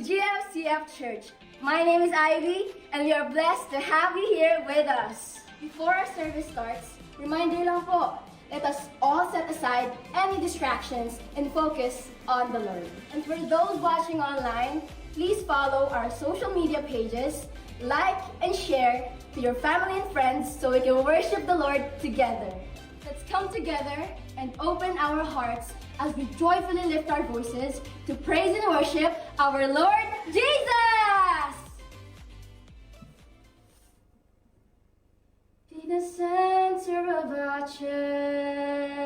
GFCF Church. My name is Ivy, and we are blessed to have you here with us. Before our service starts, reminder lang po, let us all set aside any distractions and focus on the Lord. And for those watching online, please follow our social media pages, like and share to your family and friends so we can worship the Lord together. Let's come together and open our hearts as we joyfully lift our voices to praise and worship our Lord Jesus! Be the center of our church.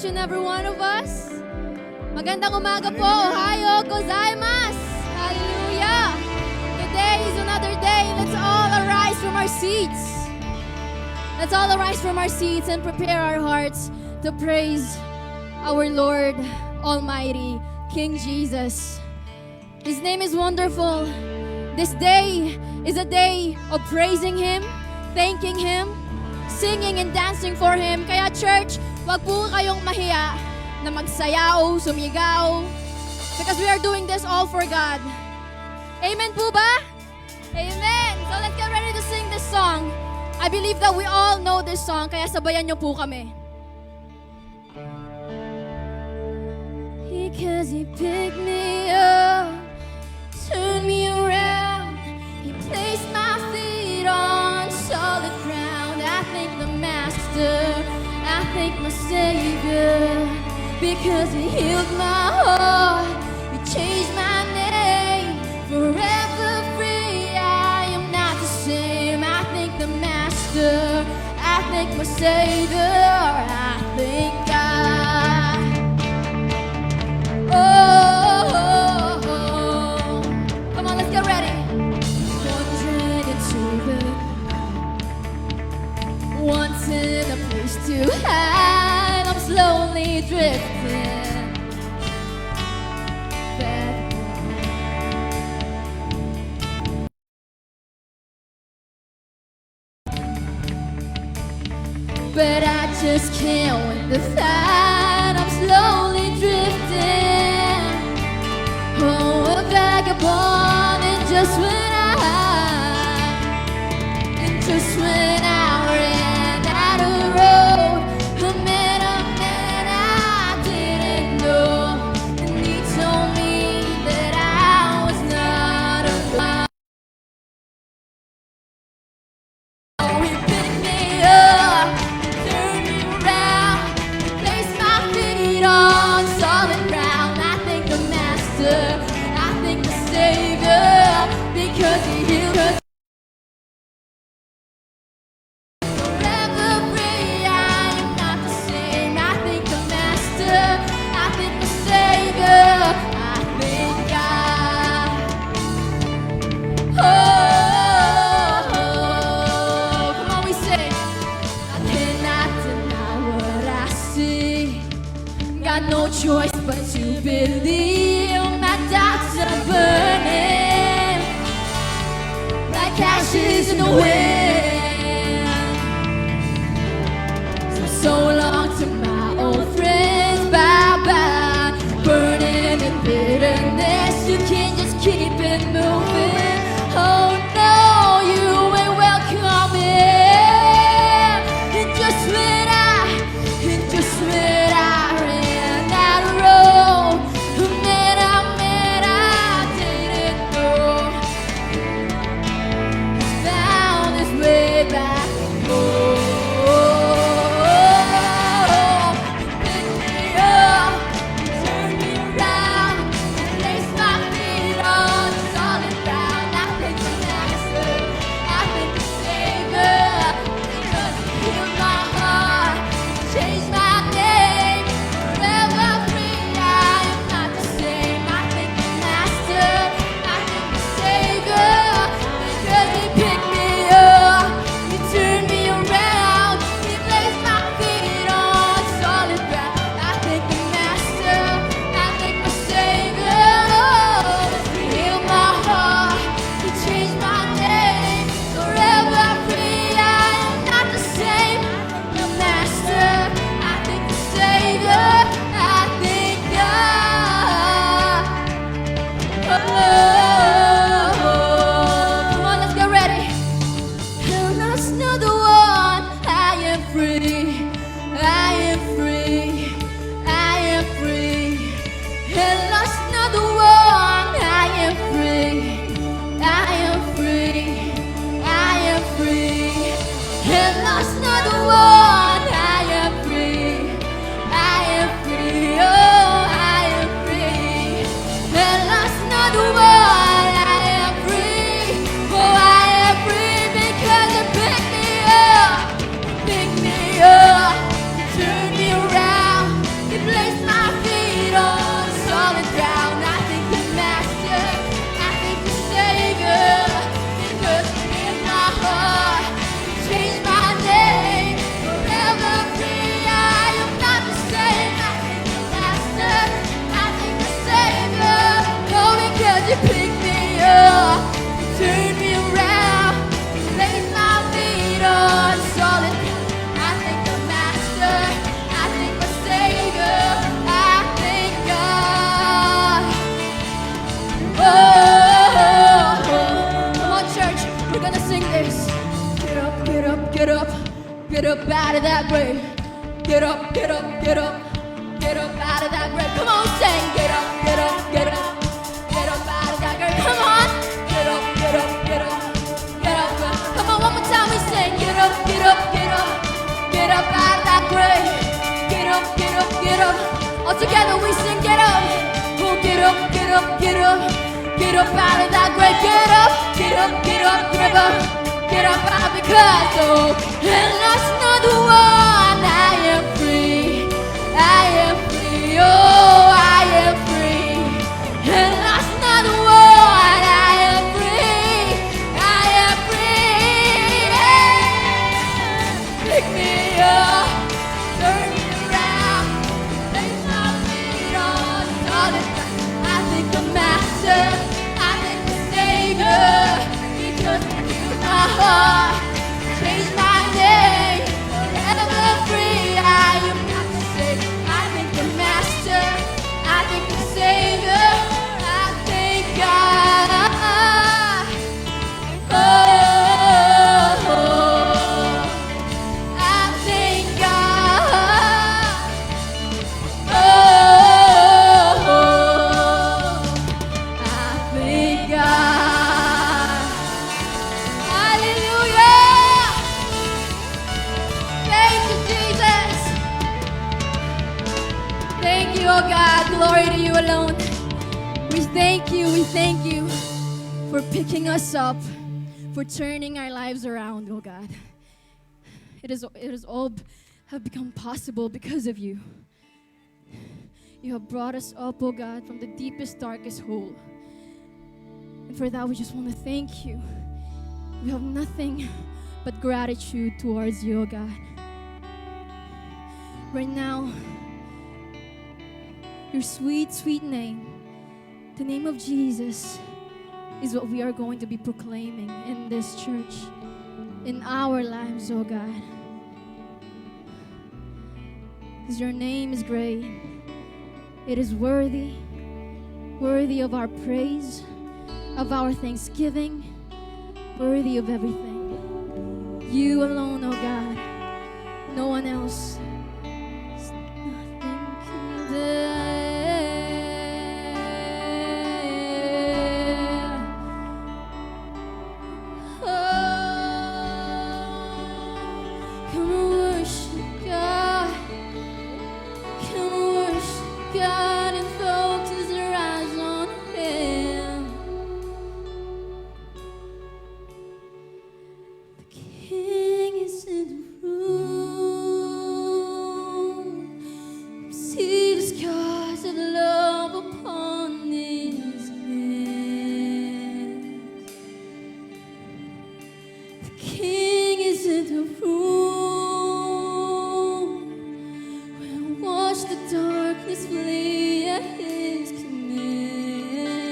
and every one of us. Magandang umaga po. Ohayo gozaimasu. Hallelujah. Today is another day. Let's all arise from our seats. Let's all arise from our seats and prepare our hearts to praise our Lord Almighty, King Jesus. His name is wonderful. This day is a day of praising Him, thanking Him, singing and dancing for Him. Kaya church, wag po kayong mahiya na magsayaw, sumigaw, because we are doing this all for God. Amen po ba? Amen! So let's get ready to sing this song. I believe that we all know this song, kaya sabayan niyo po kami. Because He picked me up, turned me around, He placed my feet on solid ground. I thank the Master, I thank my Savior, because He healed my heart, He changed my name, forever free. I am not the same. I thank the Master, I thank my Savior, I thank God. Oh, come on, let's get ready. Wandering into the wanting a place to hide. I'm slowly drifting back. But I just can't win the fight. I'm slowly drifting. Oh, a vagabond, and just when I ran out of road, I met a man I didn't know, and he told me that I was not alone. Oh, he picked me up, turned me around, placed my feet on solid ground. I thank the Master, I thank the Savior, because He healed us. Forever free, I am not the same. I thank the Master, I thank the Savior, I thank God. Oh, come on, we sing. I cannot deny what I see. Got no choice but to believe. My doubts are burning like ashes in the wind. So long to my old friends, bye-bye. Burning in bitterness, you can't just keep it moving. Oh no, you ain't welcome here. And just when I ran out of road, a man I didn't know, found his way back home. out of that grave. Get up, get up, get up. Get up out of that grave. Come on, sing. Get up, get up, get up. Get up out of that grave. Come on. Get up, get up, get up. Get up. Come on, one more time we sing. Get up, get up, get up. Get up out of that grave. Get up, get up, get up. All together we sing, get up. Oh, get up, get up, get up. Get up out of that grave. Get up, get up, get up, get up. Get up out because, oh, and that's not the one. I am free. I am free. Oh, I am free. And that's not the one. I am free. I am free. Yeah. Pick me up. Turn me around. Place my feet on solid ground. I think the master. I think the savior. Because my heart, change my name, forever free. I am not the same. I thank the Master, I thank the Savior, I thank God. Oh, I thank God. Oh, I thank God. Hallelujah! Thank you, Jesus. Thank you, oh God. Glory to you alone. We thank you for picking us up, for turning our lives around, oh God. It is all have become possible because of you. You have brought us up, oh God, from the deepest, darkest hole. And for that, we just want to thank you. We have nothing but gratitude towards you, oh God. Right now, your sweet, sweet name, the name of Jesus, is what we are going to be proclaiming in this church, in our lives, oh God. Because your name is great. It is worthy of our praise, of our thanksgiving, worthy of everything. You alone, oh God. No one else. Nothing can do. Come and worship God. Come and worship God and focus your eyes on Him. The King is in the room. See the scars of love upon His hands. The King is in the room. We'll watch the darkness flee at His command.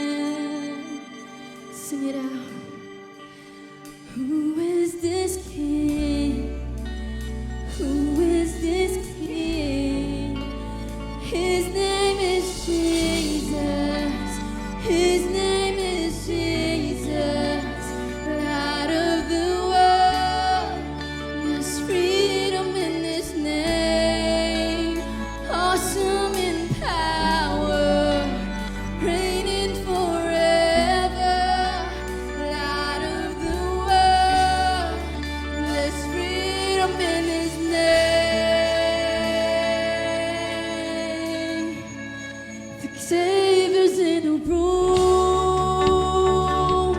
Sing it out. Who is this King? Who is this King? His name is Jesus. His name is Jesus. Light of the world. There's freedom in His name. Awesome in power. Reigning forever. Light of the world. There's freedom in His name. The Savior's in the room.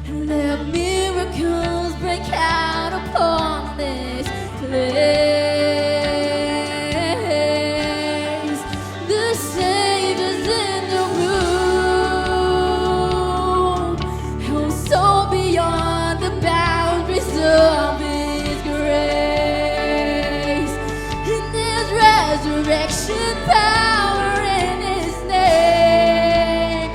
And let miracles break out upon this place. The Savior's in the room. He'll soar beyond the boundaries of His grace. And there's resurrection power in His name.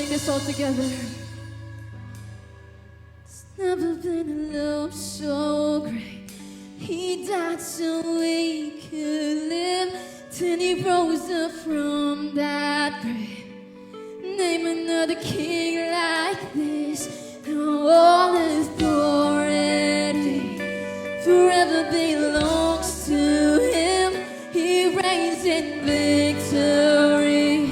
sing this all together. It's never been a love so great. He died so we could live. Then he rose up from that grave. Name another king like this. Now all authority forever belongs to him. He reigns in victory.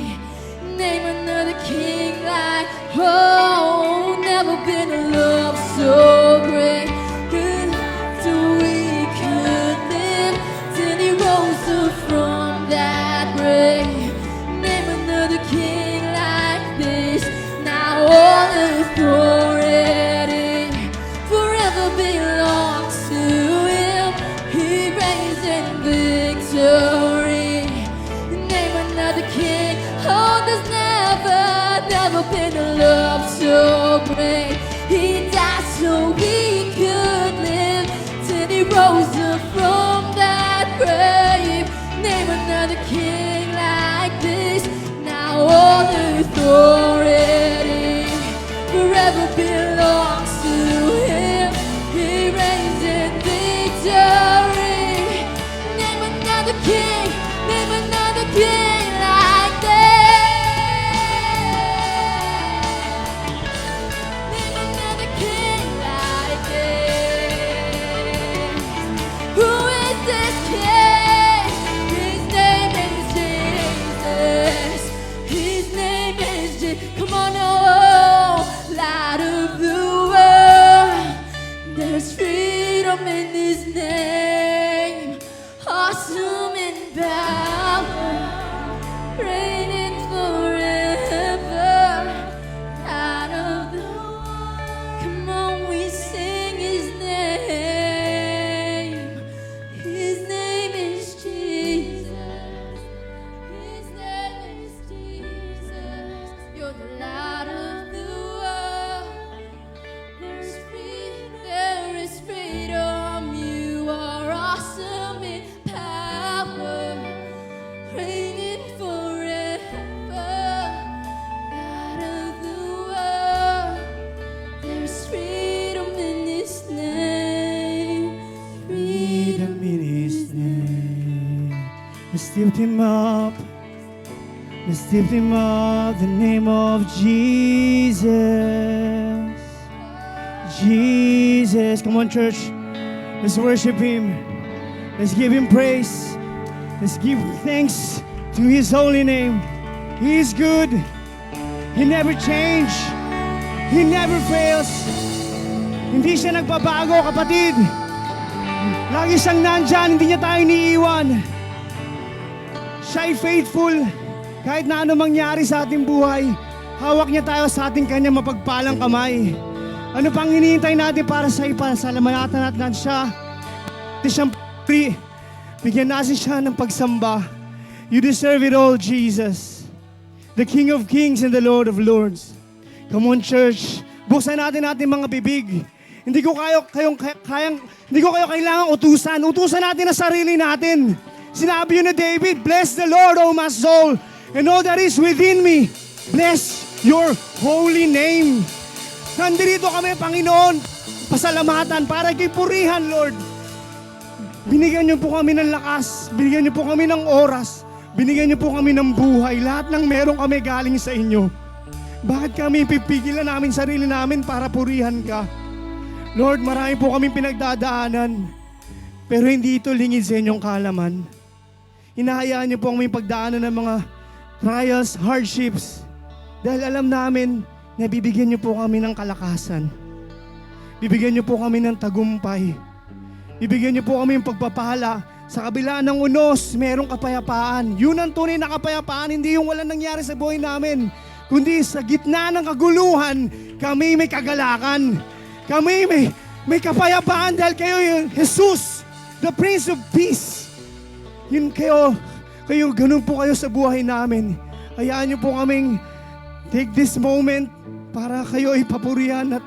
Name another king like, oh, never been a love so great. So we could live. Then he rose up from that grave. Name another king like this. Now all authority forever belongs to him. He reigns in victory. Name another king. Oh, there's never been a love so great. He died so we could live. Then he rose up from that grave. Name another king like this. Now all authority forever belongs to him. He reigns in victory. Name another king like this. Name another king like this. Who is this king? His name is Jesus. His name is Jesus. Come on, oh, light of the world. There's freedom in his name. Awesome in power, reigning forever. Light of the world. Come on, we sing his name. His name is Jesus. His name is Jesus. You're the light of the world. There is freedom. You are awesome in power, reigning forever. Light of the world. There's freedom in his name. Freedom in his name. Let's lift him up. Let's lift him up. The name of Jesus. Jesus. Come on, church. Let's worship him. Let's give him praise. Let's give thanks to his holy name. He is good. He never changed. He never fails. Hindi siya nagbabago, kapatid. Lagi siyang nandyan, hindi niya tayo iniiwan. Siya ay faithful. Kahit na ano mangyari sa ating buhay, hawak niya tayo sa ating kanyang mapagpalang kamay. Ano pang hinihintay natin para sa ipasalamatan natin siya? Hindi siyang free. Bigyan natin siya ng pagsamba. You deserve it all, Jesus. The King of Kings and the Lord of Lords. Come on, church. Buksan natin mga bibig. Hindi ko kayo kailangang utusan. Utusan natin ang sarili natin. Sinabi yun na David, bless the Lord, O my soul, and all that is within me. Bless your holy name. Nandito kami, Panginoon, pasalamatan para kay purihan, Lord. Binigyan niyo po kami ng lakas. Binigyan niyo po kami ng oras. Binigyan niyo po kami ng buhay. Lahat ng meron kami galing sa inyo. Bakit kami pipigilan namin sarili namin para purihan ka? Lord, marami po kaming pinagdadaanan, pero hindi ito lingid sa inyong kaalaman. Hinahayaan niyo po kami pagdaanan ng mga trials, hardships, dahil alam namin na bibigyan niyo po kami ng kalakasan. Bibigyan niyo po kami ng tagumpay. Bibigyan niyo po kami ng pagpapala. Sa kabila ng unos, merong kapayapaan. Yun ang tunay na kapayapaan, hindi yung walang nangyari sa buhay namin, kundi sa gitna ng kaguluhan, kami may kagalakan. Kami may kapayapaan dahil kayo yung Jesus, the Prince of Peace. Yun kayo, ganun po kayo sa buhay namin. Hayaan niyo po kaming take this moment para kayo ipapurihan at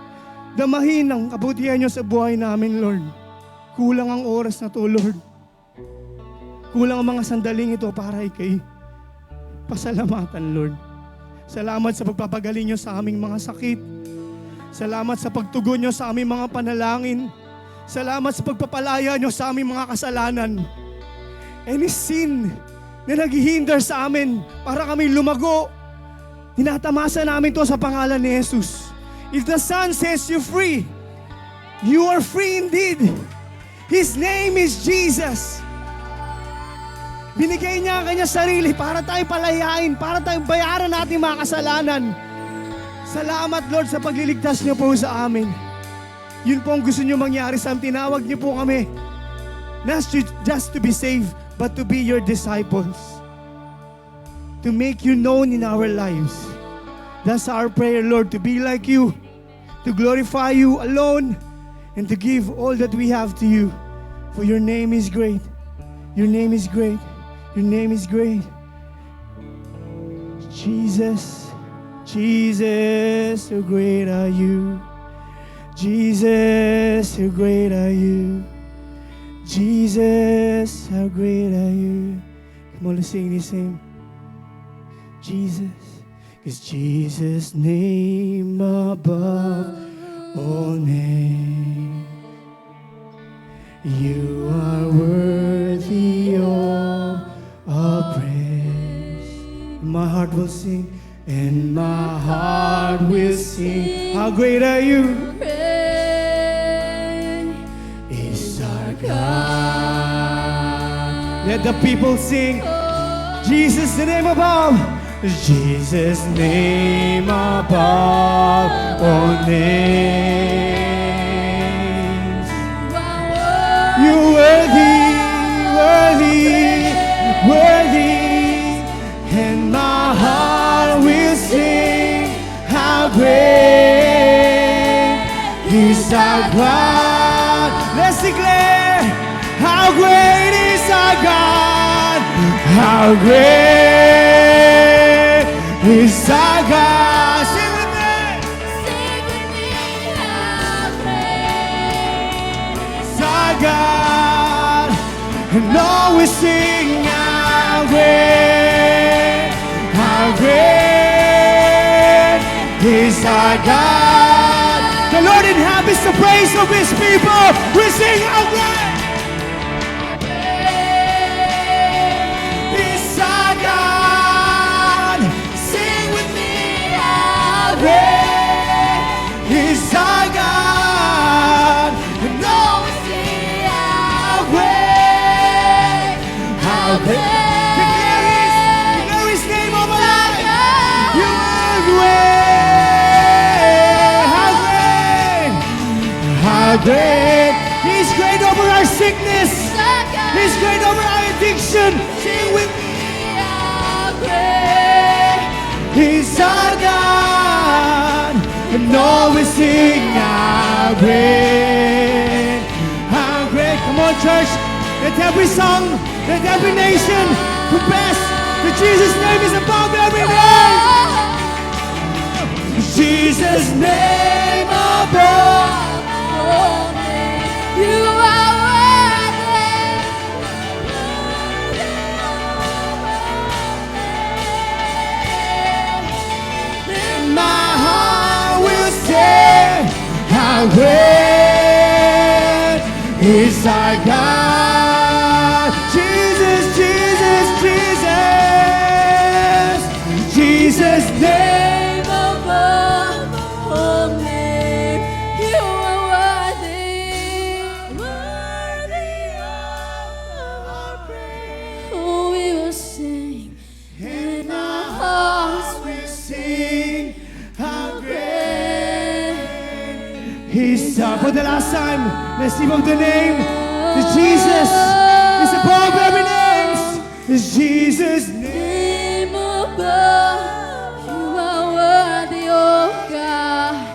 damahin ang kabutihan niyo sa buhay namin, Lord. Kulang ang oras na to, Lord. Kulang ang mga sandaling ito para ikay pasalamatan, Lord. Salamat sa pagpapagaling nyo sa aming mga sakit. Salamat sa pagtugon nyo sa aming mga panalangin. Salamat sa pagpapalaya nyo sa aming mga kasalanan. Any sin na naghihinder sa amin para kami lumago, tinatamasa namin to sa pangalan ni Jesus. If the Son sets you free, you are free indeed. His name is Jesus. Binigay niya ang kanyang sarili para tayong palayain, para tayong bayaran natin mga kasalanan. Salamat, Lord, sa pagliligtas niyo po sa amin. Yun po ang gusto niyo mangyari sa amin. Tinawag niyo po kami. Not just to be saved, but to be your disciples. To make you known in our lives. That's our prayer, Lord, to be like you, to glorify you alone, and to give all that we have to you. For your name is great. Your name is great. Your name is great. Jesus, Jesus, how great are you? Jesus, how great are you? Jesus, how great are you? Come on, let's sing this hymn. Jesus, 'cause Jesus' name above all names. You are worthy of all praise. My heart will sing, and my heart will sing. How great are you? Is our God. Let the people sing. Jesus, the name above. Jesus' name above all names. You're worthy, worthy, worthy, and my heart will sing. How great is our God. Let's declare, how great is our God. How great is our God. Sing with me. Sing with me, how great Is our God. And all we sing, how great is our God. The Lord inhabits the praise of His people. We sing, how great is our God. Sing with me, how great is our God. And all we sing, how great. Declare His name over life. You are great. How great. He's great over our sickness. He's great over our addiction. Sing with me. He's our God, and always sing how great, how great. Come on, church. Let every song, let every nation confess that Jesus' name is above every name. Jesus' name above. You are My heart will say, how great is our God. Jesus, Jesus, Jesus. Jesus' name above all names. You are worthy of our praise. Oh, we will sing, and our hearts will sing, how great is our. For the last time, let's sing of the name. Is Jesus is above every name. Is Jesus' name. name above. You are worthy, oh God.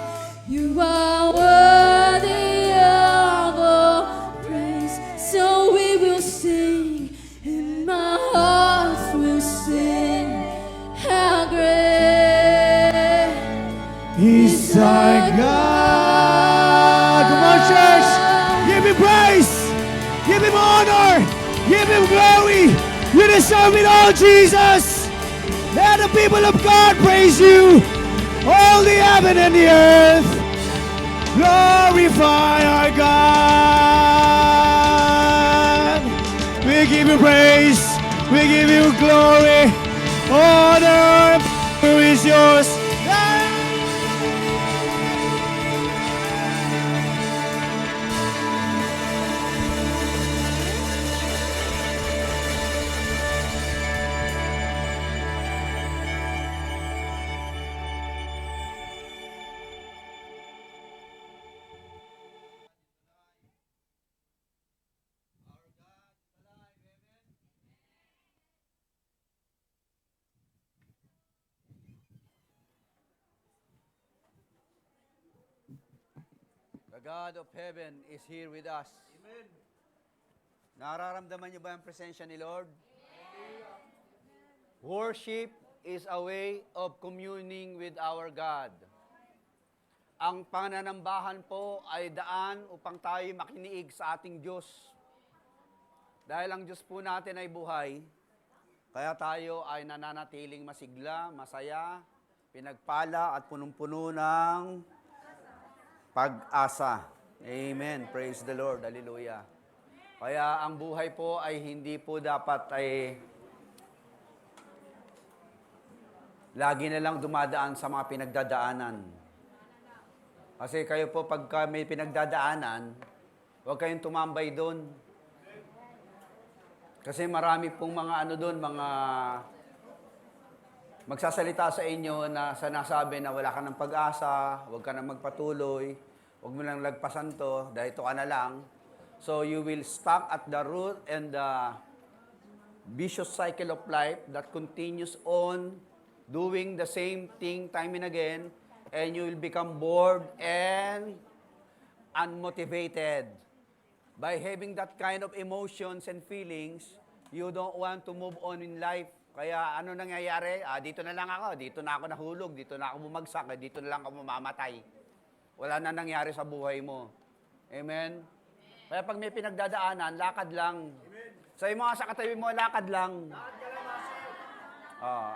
You are worthy of all praise. So we will sing, and my heart will sing. How great He's our God. Come on, church. Give Him praise. Give Him honor. Give Him glory. You deserve it all, Jesus. Let the the people of God praise you. All the heaven and the earth glorify our God. We give you praise. We give you glory. Honor is yours. The God of heaven is here with us. Amen. Nararamdaman niyo ba ang presensya ni Lord? Worship is a way of communing with our God. Ang pananambahan po ay daan upang tayo makiniig sa ating Diyos. Dahil ang Diyos po natin ay buhay, kaya tayo ay nananatiling masigla, masaya, pinagpala at punong-puno ng pag-asa. Amen. Praise the Lord. Hallelujah. Kaya ang buhay po ay hindi po dapat ay lagi na lang dumadaan sa mga pinagdadaanan. Kasi kayo po pagka may pinagdadaanan, huwag kayong tumambay doon. Kasi marami pong mga ano doon, mga magsasalita sa inyo na sinasabi na wala ka ng pag-asa, huwag ka na magpatuloy, huwag mo lang lagpasan to, dahil ito ka na lang. So you will stuck at the root and the vicious cycle of life that continues on doing the same thing time and again, and you will become bored and unmotivated. By having that kind of emotions and feelings, you don't want to move on in life. Kaya ano nangyayari? Dito na lang ako, dito na ako nahulog, dito na ako bumagsak, dito na lang ako mamamatay. Wala na nangyari sa buhay mo. Amen? Kaya pag may pinagdadaanan, lakad lang. Sa mga sa katabi mo, lakad lang.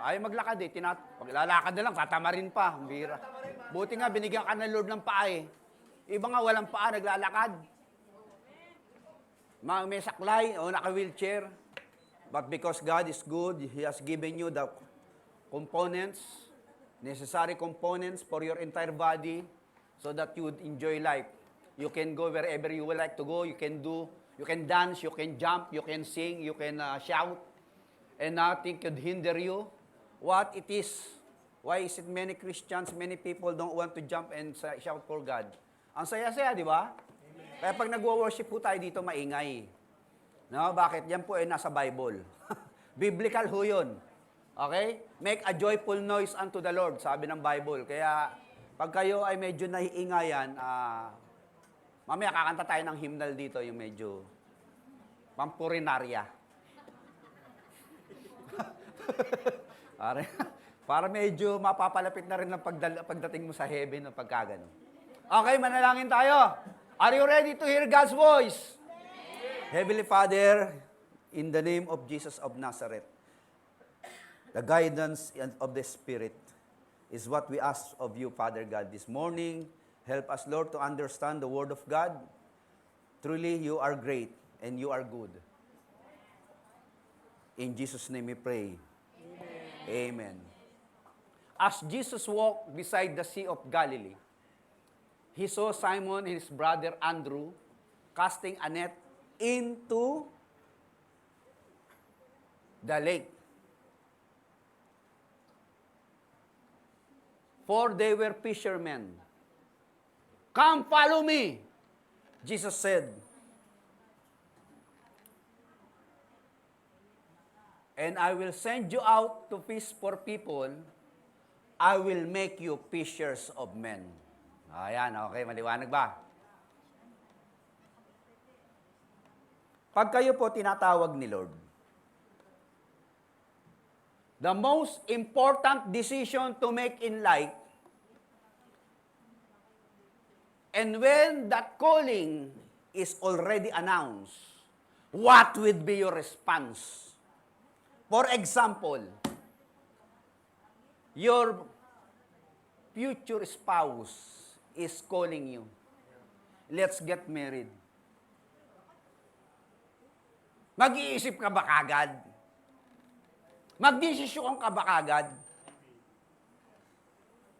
Ayaw maglakad eh. Pag lalakad na lang, tatamarin pa. Ang bira. Buti nga, binigyan ka ng Lord ng paa eh. Iba nga, walang paa, naglalakad. May saklay o naka-wheelchair. But because God is good, He has given you the components, necessary components for your entire body so that you would enjoy life. You can go wherever you would like to go. You can dance, you can jump, you can sing, you can shout. And nothing could hinder you. What it is, why is it many Christians, many people don't want to jump and shout for God? Ang saya-saya, di ba? Kaya pag nag-worship po tayo dito, maingay. No, bakit? Yan po ay nasa Bible. Biblical ho yun. Okay? Make a joyful noise unto the Lord, sabi ng Bible. Kaya pag kayo ay medyo nahiingayan, mamaya kakanta tayo ng hymnal dito, yung medyo pampurinarya. Para medyo mapapalapit na rin ng pagdating mo sa heaven ng pagkagano. Okay, manalangin tayo. Are you ready to hear God's voice? Heavenly Father, in the name of Jesus of Nazareth, the guidance of the Spirit is what we ask of you, Father God, this morning. Help us, Lord, to understand the Word of God. Truly, you are great and you are good. In Jesus' name we pray. Amen. As Jesus walked beside the Sea of Galilee, he saw Simon and his brother Andrew casting a net into the lake. For they were fishermen. Come, follow me, Jesus said. And I will send you out to fish for people. I will make you fishers of men. Ayan, okay, maliwanag ba? Pag kayo po tinatawag ni Lord, the most important decision to make in life, and when that calling is already announced, what would be your response? For example, Your future spouse is calling you. Let's get married. Mag-iisip ka ba kagad? Magdesisyon ka ba kagad?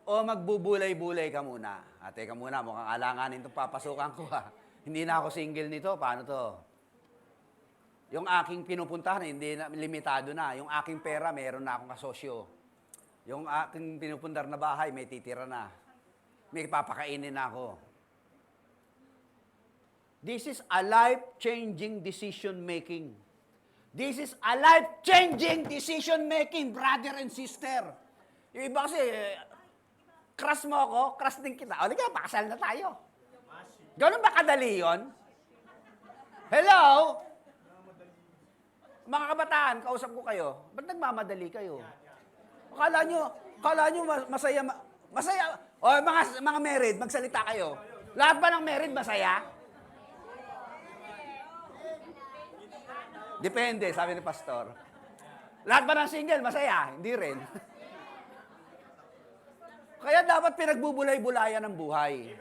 O magbubulay-bulay ka muna? Teka muna, mukhang alanganin itong papasukan ko ha. Hindi na ako single nito, paano to? Yung aking pinupuntahan, hindi na, limitado na. Yung aking pera, meron na akong kasosyo. Yung aking pinupundar na bahay, may titira na. May papakainin na ako. This is a life-changing decision-making. This is a life-changing decision-making, brother and sister. Yung iba kasi, crush mo ako, crush din kita. O, liga, pakasal na tayo. Ganun ba kadali yun? Hello? Mga kabataan, kausap ko kayo. Ba't nagmamadali kayo? Akala nyo masaya. O, mga married, magsalita kayo. Lahat ba ng married masaya? Depende, sabi ni pastor. Lahat ba ng single masaya? Hindi rin. Kaya dapat pinagbubulay-bulayan ng buhay.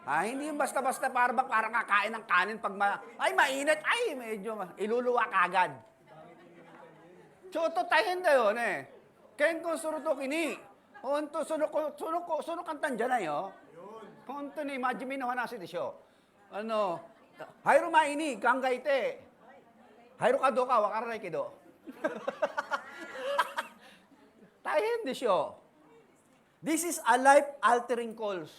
Hindi yung basta-basta parang kakain ng kanin pag mainit, medyo iluluwa kagad. Choto tayo yun eh. Ken kung suruto kini. Honto suno kantan dyan na yo. Honto ni majimi no hanasi desyo. Hayro maini kanggaite. Hayro ka do ka wakaray kido. Tayo desyo. This is a life-altering calls.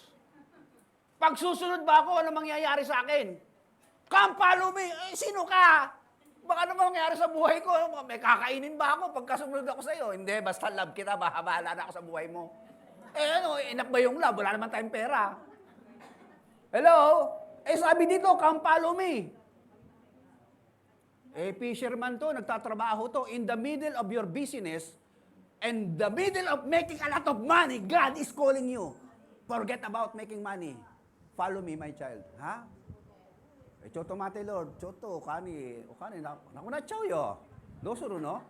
Pag susunod ba ako, ano mangyayari sa akin? Come follow me. Sino ka? Baka ano mangyayari sa buhay ko? May kakainin ba ako pagka sumunod ako sa iyo? Hindi, basta love kita, bahala na ako sa buhay mo. Inak ba yung love? Wala naman tayong pera. Hello? Sabi dito, come follow me. Fisherman to, nagtatrabaho to. In the middle of your business, and the middle of making a lot of money, God is calling you. Forget about making money. Follow me, my child. Ha? Choto mate, Lord. Choto, kani, naku na chow yo. Dosuro, no?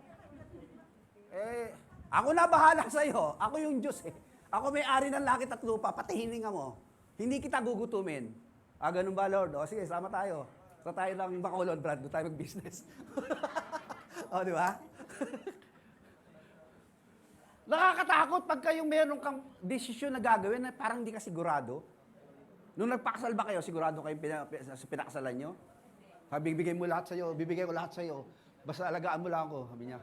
Ako na bahala sa'yo. Ako yung Diyos eh. Ako may-ari ng langit at lupa. Pati hininga mo. Hindi kita gugutumin. Ganun ba, Lord? Sige, sama tayo. Sa tayo lang Bacolod, Brad. Doon tayo mag-business. Di ba? Nakakatakot pagka yung meron kang desisyon na gagawin na parang hindi ka sigurado. Nung nagpakasal ba kayo, sigurado kayo sa pinakasalan nyo? Bibigay mo lahat sa'yo, bibigay ko lahat sa'yo. Basta alagaan mo lang ako, sabi niya.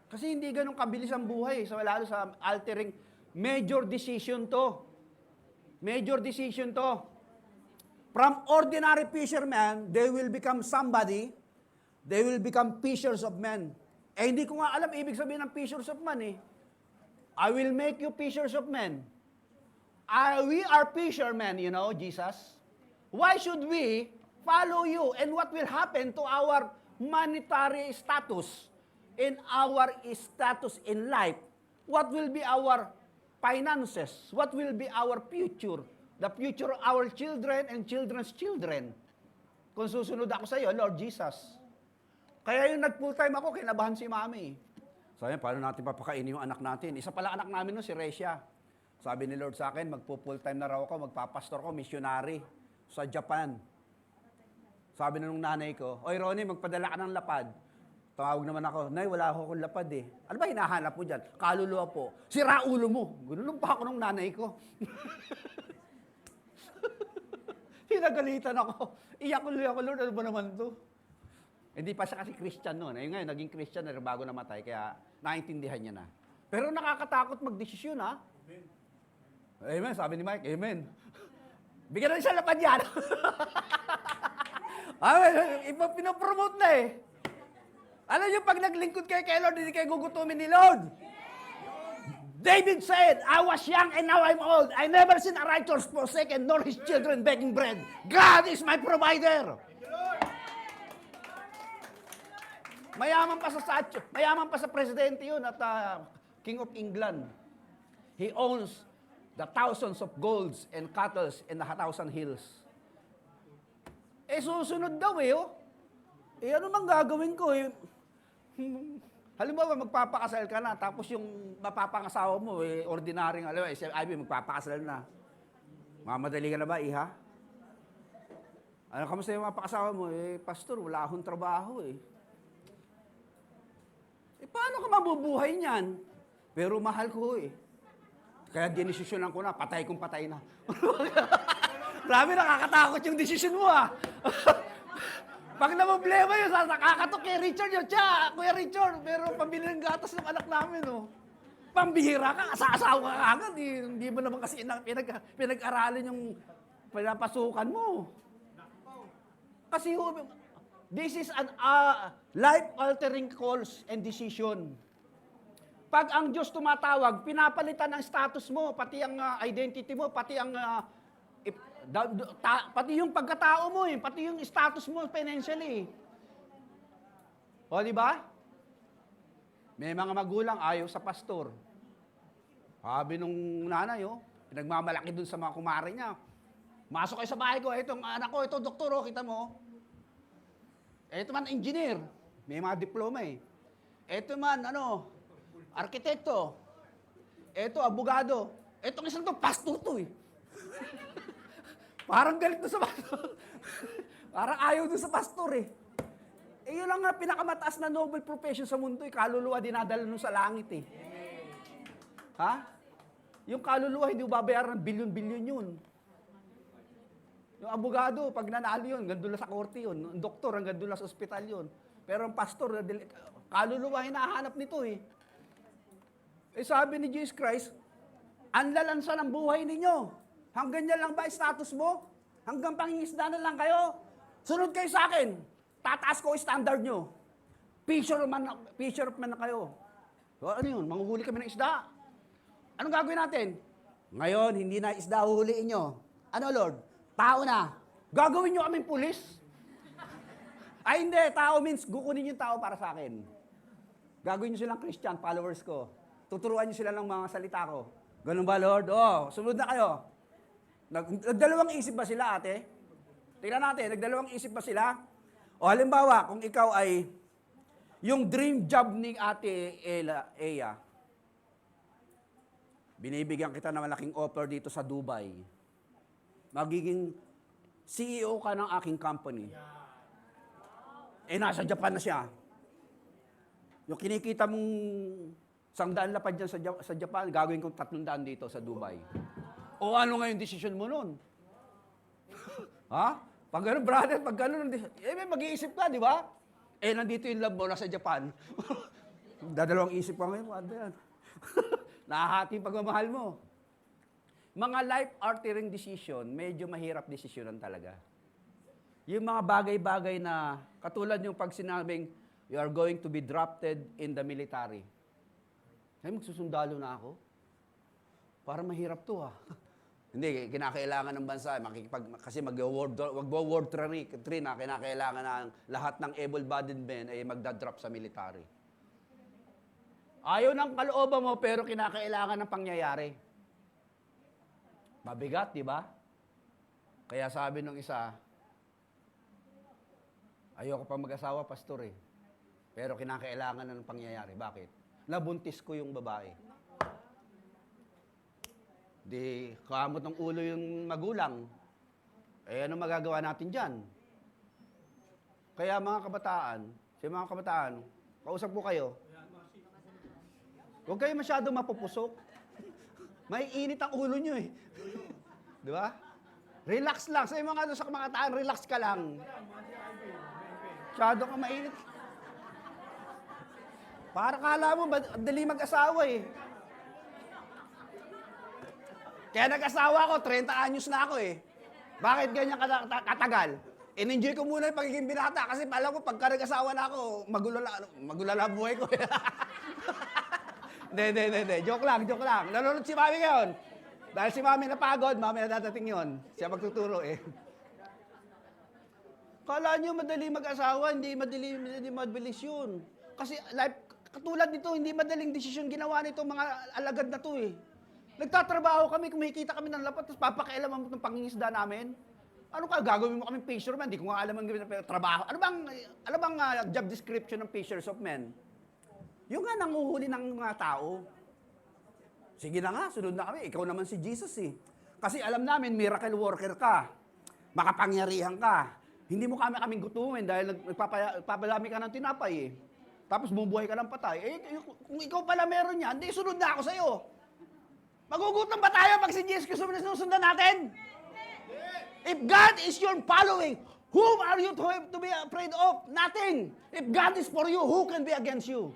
Kasi hindi ganun kabilis ang buhay, lalo sa altering. Major decision to. Major decision to. From ordinary fishermen, they will become somebody. They will become fishers of men. Hindi ko nga alam ibig sabihin ng fishers of men eh. I will make you fishers of men. We are fishermen, you know, Jesus. Why should we follow you? And what will happen to our monetary status? In our status in life? What will be our finances? What will be our future? The future of our children and children's children. Kung susunod ako sa iyo, Lord Jesus. Kaya yung nag-full time ako, kinabahan si Mami. Sabi, paano natin papakainin yung anak natin? Isa pala anak namin no, si Resha. Sabi ni Lord sa akin, magpo-full time na raw ako, magpapastor ko, missionary sa Japan. Sabi na nung nanay ko, Oy Ronnie, magpadala ka ng lapad. Tawag naman ako, Nay, wala akong lapad eh. Ano ba hinahanap mo dyan? Kaluluwa po. Sira ulo mo. Ganun pa ako nung nanay ko. Pinagalitan ako. Iyak ko, Lord, ano ba naman to? Hindi pa siya kasi Christian noon. Ngayon, naging Christian na bago namatay, kaya naintindihan niya na. Pero nakakatakot magdesisyon, ha? Amen, sabi ni Mike, amen. Bigyan na siya lapad yan. Pinopromote na eh. Alam niyo, pag naglingkod kayo kay Lord, hindi kayo gugutumin ni Lord. David said, I was young and now I'm old. I never seen a righteous forsaken, nor his children begging bread. God is my provider. Mayaman pa sa presidente yun at King of England. He owns the thousands of golds and cattle in the 1,000 hills. Susunod daw eh, oh. Ano mang gagawin ko eh? Halimbawa, magpapakasal ka na, tapos yung mapapangasawa mo, ordinaryong, alam mo, si Ivy, magpapakasal na. Mamadali ka na ba, iha? Ano, kamusta yung mapakasawa mo? Pastor, wala akong trabaho paano ka mabubuhay niyan? Pero mahal ko Kaya dinesisyonan ko na, patay kong patay na. Grabe, nakakatakot yung desisyon mo Pag problema yun, nakakatok kay Richard yun. Kuya Richard, pero pambili ng gatas ng anak namin Pambihira ka, asawa ka agad Hindi mo naman kasi pinag-aralan yung pinapasukan mo. Kasi this is an life-altering calls and decision. Pag ang Diyos tumatawag, pinapalitan ang status mo, pati ang identity mo, pati ang pati yung pagkatao mo pati yung status mo financially. O, di ba? May mga magulang ayaw sa pastor. Sabi nung nanay, pinagmamalaki dun sa mga kumare niya. Masok kayo sa bahay ko, itong anak ko, ito doktor, kita mo. Ito man engineer, may mga diploma Ito man, arkitekto. Ito, abogado. Itong isang to, pastor to Parang galit doon sa pastor. Parang ayaw doon sa pastor yun lang nga pinakamataas na noble profession sa mundo kaluluwa dinadala nun sa langit Ha? Yung kaluluwa, hindi babayaran ng bilyon-bilyon yun. Yung abogado, pag nanalo yun, hanggang doon lang sa korte yun. Yung doktor, hanggang doon lang sa ospital yun. Pero ang pastor, kaluluwa, hinahanap nito sabi ni Jesus Christ, ang lalansa ng buhay ninyo. Hanggang yan lang ba status mo? Hanggang pangingisda na lang kayo? Sunod kayo sa akin. Tataas ko standard nyo. Fisherman na kayo. So, ano yun? Manghuhuli kami ng isda. Anong gagawin natin? Ngayon, hindi na isda huhuliin nyo. Ano, Lord? Tao na. Gagawin nyo kaming pulis? Ay, hindi. Tao means, kukunin yung tao para sa akin. Gagawin nyo silang Christian, followers ko. Tuturuan nyo sila ng mga salita ko. Ganun ba, Lord? Sunod na kayo. Nagdalawang isip ba sila, ate? Tingnan natin, nagdalawang isip ba sila? O halimbawa, kung ikaw ay yung dream job ni ate Eya, binibigyan kita ng malaking offer dito sa Dubai. Magiging CEO ka ng aking company. Nasa Japan na siya. Yung kinikita mong 100 lapad dyan sa Japan, gagawin kong 300 dito sa Dubai. O ano nga yung decision mo nun? Ha? Pag gano'n, brother, pag gano'n, may mag-iisip ka, di ba? Nandito yung love mo, nasa Japan. Dadalawang isip ka ngayon, ano yan? Nahahati pagmamahal mo. Mga life-altering decision, medyo mahirap desisyonan talaga. Yung mga bagay-bagay na, katulad yung pag sinabing, you are going to be drafted in the military. Ay, magsusundalo na ako? Parang mahirap to Hindi, kinakailangan ng bansa. Kasi mag-World 3 na, kinakailangan na lahat ng able-bodied men ay magdadrop sa military. Ayaw ng kalooban mo, pero kinakailangan ng pangyayari. Mabigat, di ba? Kaya sabi nung isa, ayoko pa mag-asawa, pastor Pero kinakailangan na ng pangyayari. Bakit? Nabuntis ko yung babae. Di, kamot ng ulo yung magulang. Ano magagawa natin dyan? Kaya mga kabataan, kausap ko kayo. Huwag kayo masyado mapupusok. May init ang ulo nyo Di ba? Relax lang. Sa mga sa kabataan, relax ka lang. Masyado ka mainit. Para kala mo, dali mag-asawa Kaya nag-asawa ko, 30 anyos na ako Bakit ganyan katagal? In-enjoy ko muna yung pagiging binata kasi alam ko, pagka nag-asawa na ako, magulala buhay ko Hindi. Joke lang. Nanonood si Mami ngayon. Dahil si Mami napagod, Mami na dadating yun. Siya magtuturo Kala nyo madali mag-asawa, hindi mabilis yun. Kasi katulad nito, hindi madaling desisyon ginawa nito mga alagad na to Nagtatrabaho kami, kumikita kami ng lapat, tapos papakialaman mo ng pangingisda namin. Ano ka, gagawin mo kami fisherman? Hindi ko nga alam ang trabaho. Ano bang job description ng fishers of men? Yung nga nanguhuli ng mga tao. Sige na nga, sunod na kami. Ikaw naman si Jesus eh. Kasi alam namin, miracle worker ka. Makapangyarihan ka. Hindi mo kaming gutumin dahil nagpapadami ka ng tinapay eh. Tapos bumubuhay ka ng patay. Eh, kung ikaw pala meron yan, di sunod na ako sa'yo. Magugutom ba tayo pag si Jesus Cristo na sinusundan natin? If God is your following, whom are you to be afraid of? Nothing. If God is for you, who can be against you?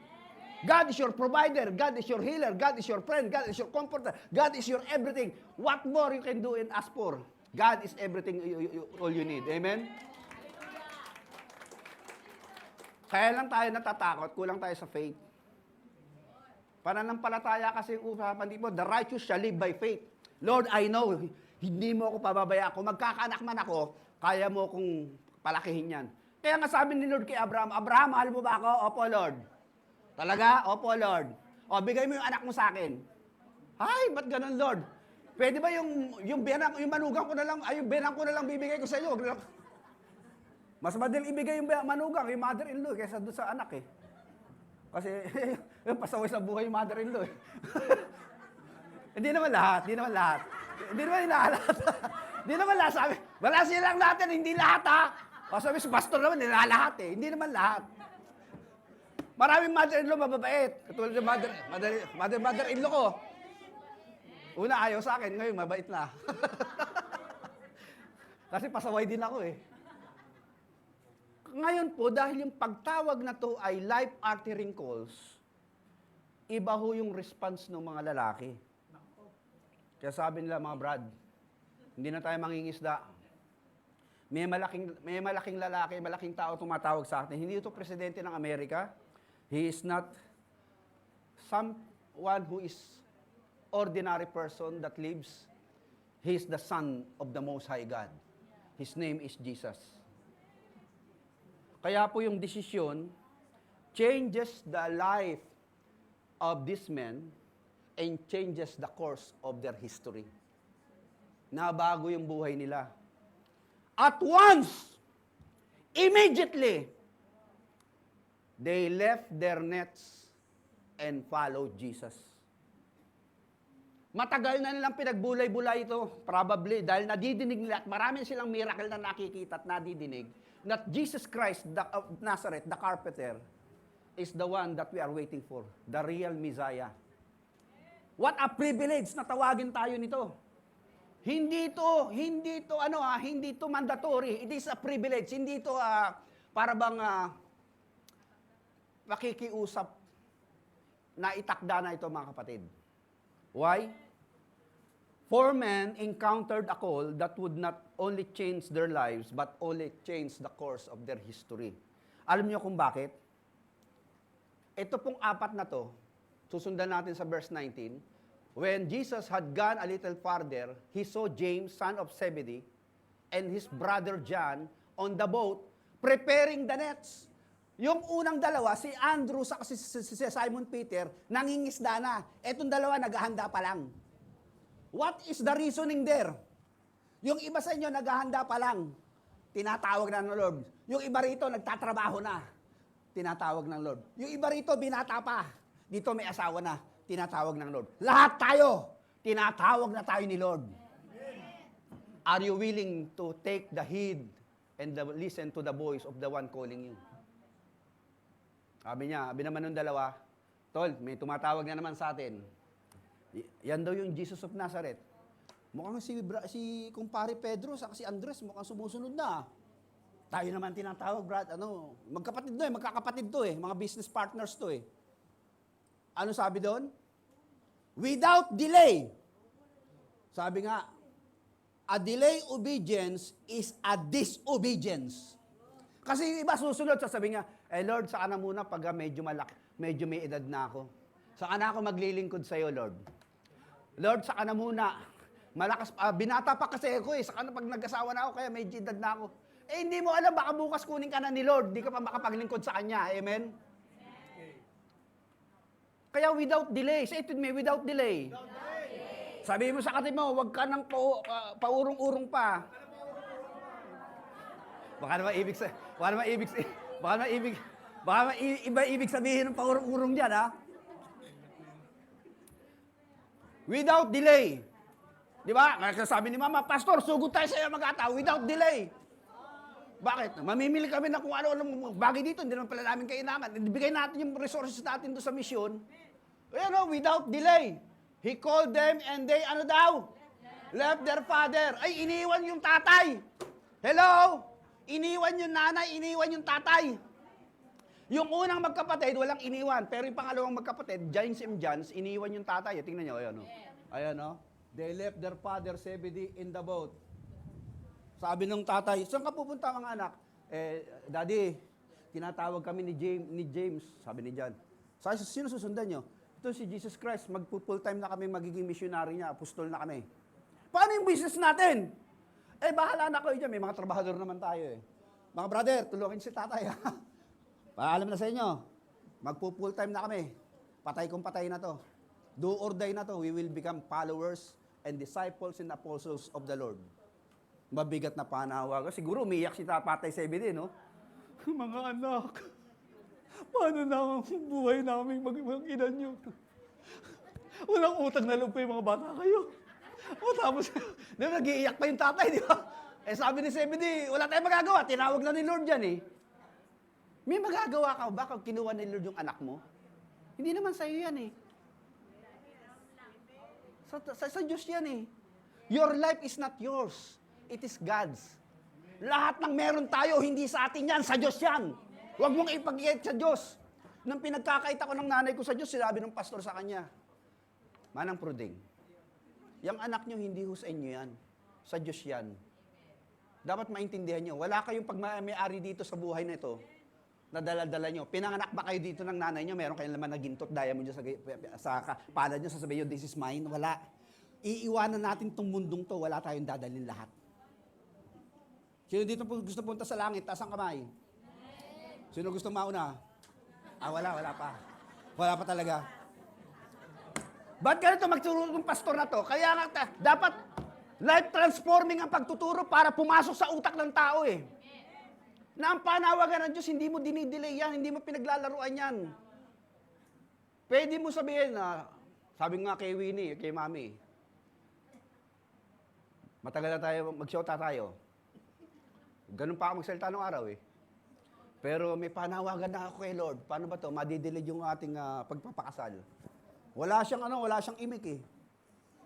God is your provider. God is your healer. God is your friend. God is your comforter. God is your everything. What more you can do and ask for? God is everything, all you need. Amen? Kaya lang tayo natatakot, kulang tayo sa faith. Pananampalataya kasi yung usapan dito, the righteous shall live by faith. Lord, I know, hindi mo ako pababaya. Kung magkakaanak man ako, kaya mo kong palakihin yan. Kaya nga sabi ni Lord kay Abraham, Abraham, mahal mo ba ako? Opo, Lord. Talaga? Opo, Lord. O, bigay mo yung anak mo sa akin. Ay, ba't ganun, Lord? Pwede ba yung manugang ko na lang, ay yung benang ko na lang bibigay ko sa iyo? Mas madali ibigay yung manugang, yung mother-in-law, kaysa doon sa anak eh. Kasi, pasaway sa buhay yung mother-in-law eh. Hindi naman lahat. Hindi naman lahat. Sabi, wala silang natin, hindi lahat ha. O sabi, si pastor naman, nilalahat eh. Hindi naman lahat. Maraming mother-in-law mababait. Katulad yung mother-in-law ko. Una, ayaw sa akin. Ngayon, mabait na. Kasi pasaway din ako eh. Ngayon po, dahil yung pagtawag na to ay life-altering calls, iba ho yung response ng mga lalaki. Kaya sabi nila, mga brad, hindi na tayo mangingisda. May malaking lalaki, malaking tao tumatawag sa atin. Hindi ito presidente ng Amerika. He is not someone who is ordinary person that lives. He is the Son of the Most High God. His name is Jesus. Kaya po yung desisyon changes the life of this man and changes the course of their history. Nabago yung buhay nila. At once, immediately, they left their nets and followed Jesus. Matagal na nilang pinagbulay-bulay ito, probably, dahil nadidinig nila at marami silang miracle na nakikita at nadidinig, that Jesus Christ of Nazareth, the carpenter, is the one that we are waiting for, the real Messiah. What a privilege na tawagin tayo nito. Hindi to mandatory. It is a privilege. Hindi ito para bang pakikiusap na itakda na ito, mga kapatid. Why? 4 men encountered a call that would not only change their lives, but only change the course of their history. Alam niyo kung bakit? Ito pong 4 na to, susundan natin sa verse 19. When Jesus had gone a little farther, he saw James, son of Zebedee, and his brother John on the boat, preparing the nets. Yung unang dalawa, si Andrew sa si Simon Peter, nangingisda na. Etong dalawa, naghahanda pa lang. What is the reasoning there? Yung iba sa inyo, naghahanda pa lang. Tinatawag na ng Lord. Yung iba rito, nagtatrabaho na. Tinatawag ng Lord. Yung iba rito, binata pa. Dito may asawa na. Tinatawag ng Lord. Lahat tayo, tinatawag na tayo ni Lord. Are you willing to take the heed and listen to the voice of the one calling you? Sabi naman ng dalawa, Tol, may tumatawag na naman sa atin. Yan daw yung Jesus of Nazareth. Mukhang si kumpare Pedro sa si Andres, mukhang sumusunod na. Tayo naman tinatawag, brad. Magkapatid to magkakapatid to mga business partners to Ano sabi doon? Without delay. Sabi nga, a delay obedience is a disobedience. Kasi yung iba susunod, sasabi nga, Lord, saan na muna pag medyo may edad na ako. Saan na ako maglilingkod sa'yo, Lord? Lord, saan na muna? Malakas, binata pa kasi ako Saan na pag nag-asawa na ako, kaya medyo edad na ako. Hindi mo alam, baka bukas kunin ka na ni Lord, di ka pa makapaglingkod sa Kanya. Amen? Kaya without delay. Say it with me, without delay. Sabi mo sa kapatid mo, huwag ka nang paurong-urong pa. Baka naman ibig Baka iba ibig sabihin ng paurong-urong dyan, ha? Without delay. Di ba? Sabi ni Mama, Pastor, sugod tayo sa iyo mag-ataw without delay. Bakit? Mamimili kami na kung ano-ano bagay dito, hindi naman pala namin kailangan. Ibigay natin yung resources natin doon sa mission. Ayan o, without delay. He called them and they, ano daw? Left their father. Ay, iniwan yung tatay. Hello? Iniwan yung nanay, iniwan yung tatay. Yung unang magkapatid, walang iniwan. Pero yung pangalawang magkapatid, James and Johns, iniwan yung tatay. Tingnan nyo, ayan o. Ayan o. They left their father, Zebedee, in the boat. Sabi ng tatay, saan ka pupunta mga anak? Daddy, tinatawag kami ni James, sabi ni John. Sabi, sino susundan nyo? Ito si Jesus Christ, full time na kami magiging missionary niya, apostol na kami. Paano yung business natin? Bahala na kayo dyan, may mga trabahador naman tayo eh. Mga brother, tulungan si tatay ha. Paalam na sa inyo, full time na kami. Patay kong patay na to. Do or die na to, we will become followers and disciples and apostles of the Lord. Mabigat na panawagan. Siguro umiyak si Tatay Zebedee, no? Mga anak, paano na ang buhay namin mag-ina nyo? Walang utang na loob pa yung mga bata kayo. O tapos, di ba, nag-iiyak pa yung tatay, di ba? Sabi ni Zebedee, wala tayong magagawa. Tinawag na ni Lord yan eh. May magagawa ka ba kung kinuha ni Lord yung anak mo? Hindi naman sa'yo yan eh. Sa Diyos yan eh. Your life is not yours. It is God's. Lahat ng meron tayo, hindi sa atin yan, sa Diyos yan. Huwag mong ipag-iit sa Diyos. Nang pinagkakaita ko ng nanay ko sa Diyos, sinabi ng pastor sa kanya, Manang Pruding, yung anak nyo, hindi ho sa inyo yan. Sa Diyos yan. Dapat maintindihan nyo, wala kayong pagmayari dito sa buhay na ito, na dala-dala nyo. Pinanganak ba kayo dito ng nanay nyo, meron kayong laman na gintot, diamond dyan sa palad nyo, sasabihin nyo, this is mine. Wala. Iiwanan natin tong mundong to, wala tayong dadalhin lahat. Sino dito gusto punta sa langit? Taas ang kamay. Sino gusto mauna? Wala pa. Wala pa talaga. Ba't ganito magturo ng pastor na to? Kaya nga, dapat life-transforming ang pagtuturo para pumasok sa utak ng tao eh. Na ang panawagan ng Diyos, hindi mo dinidelay yan, hindi mo pinaglalaruan yan. Pwede mo sabihin na, sabi nga kay Winnie, kay Mami, matagal na tayo, mag-shota tayo. Ganun pa ako magsalita nung araw eh. Pero may panawagan na ako kay Lord. Paano ba to? Madidelay yung ating pagpapakasal. Wala siyang imik eh.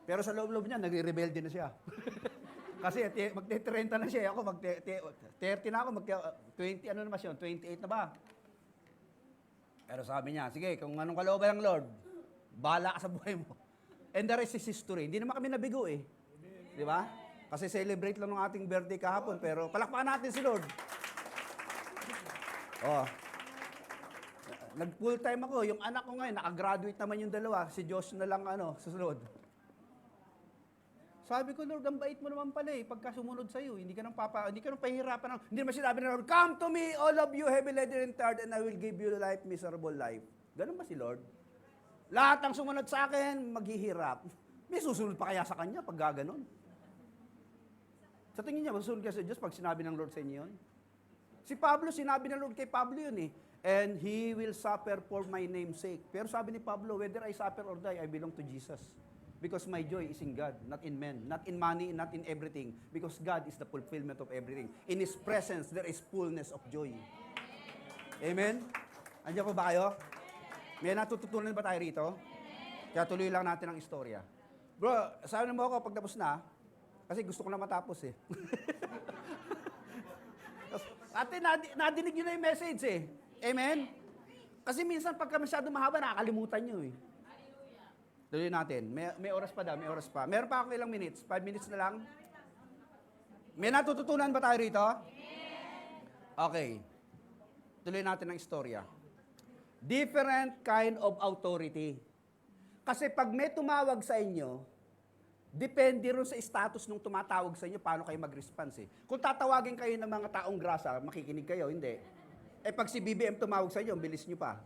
Pero sa loob-loob niya, nagre-rebelde na siya. Kasi magte-30 na siya. Ako, 30 na ako, 20, ano naman siya, 28 na ba? Pero sabi niya, sige, kung anong kalooban ng Lord, bahala ka sa buhay mo. And the rest is history. Hindi naman kami nabigo eh. Di ba? Kasi celebrate lang ng ating birthday kahapon, pero palakpakan natin si Lord. Nag-full time ako. Yung anak ko ngayon, nakagraduate naman yung dalawa. Si Josh na lang, susunod. Sabi ko, Lord, ang bait mo naman pala eh. Pagka sumunod sa'yo, hindi ka nang pahihirapan. Hindi naman sinabi na Lord, come to me, all of you heavy laden and tired, and I will give you life, miserable life. Ganun ba si Lord? Lahat ang sumunod sa akin, maghihirap. May susunod pa kaya sa kanya pag gaganon? Sa tingin niya, masusunod ka sa Diyos pag sinabi ng Lord sa inyo yun? Si Pablo, sinabi ng Lord kay Pablo yun eh. And he will suffer for my name's sake. Pero sabi ni Pablo, whether I suffer or die, I belong to Jesus. Because my joy is in God, not in men, not in money, not in everything. Because God is the fulfillment of everything. In His presence, there is fullness of joy. Amen? Andiyan po ba kayo? May natututunan ba tayo rito? Kaya tuloy lang natin ang istorya. Bro, sabi mo ako pag tapos na, kasi gusto ko na matapos eh. Ate, nadinig nyo na yung message eh. Amen? Kasi minsan pagka masyado mahaba, nakakalimutan nyo eh. Tuloy natin. May oras pa daw, may oras pa. Meron pa ako ilang minutes? 5 minutes na lang? May natututunan ba tayo rito? Okay. Tuloy natin ang istorya. Different kind of authority. Kasi pag may tumawag sa inyo, depende rin sa status nung tumatawag sa inyo, paano kayo mag-response eh. Kung tatawagin kayo ng mga taong grasa, makikinig kayo, hindi. Pag si BBM tumawag sa inyo, bilis nyo pa.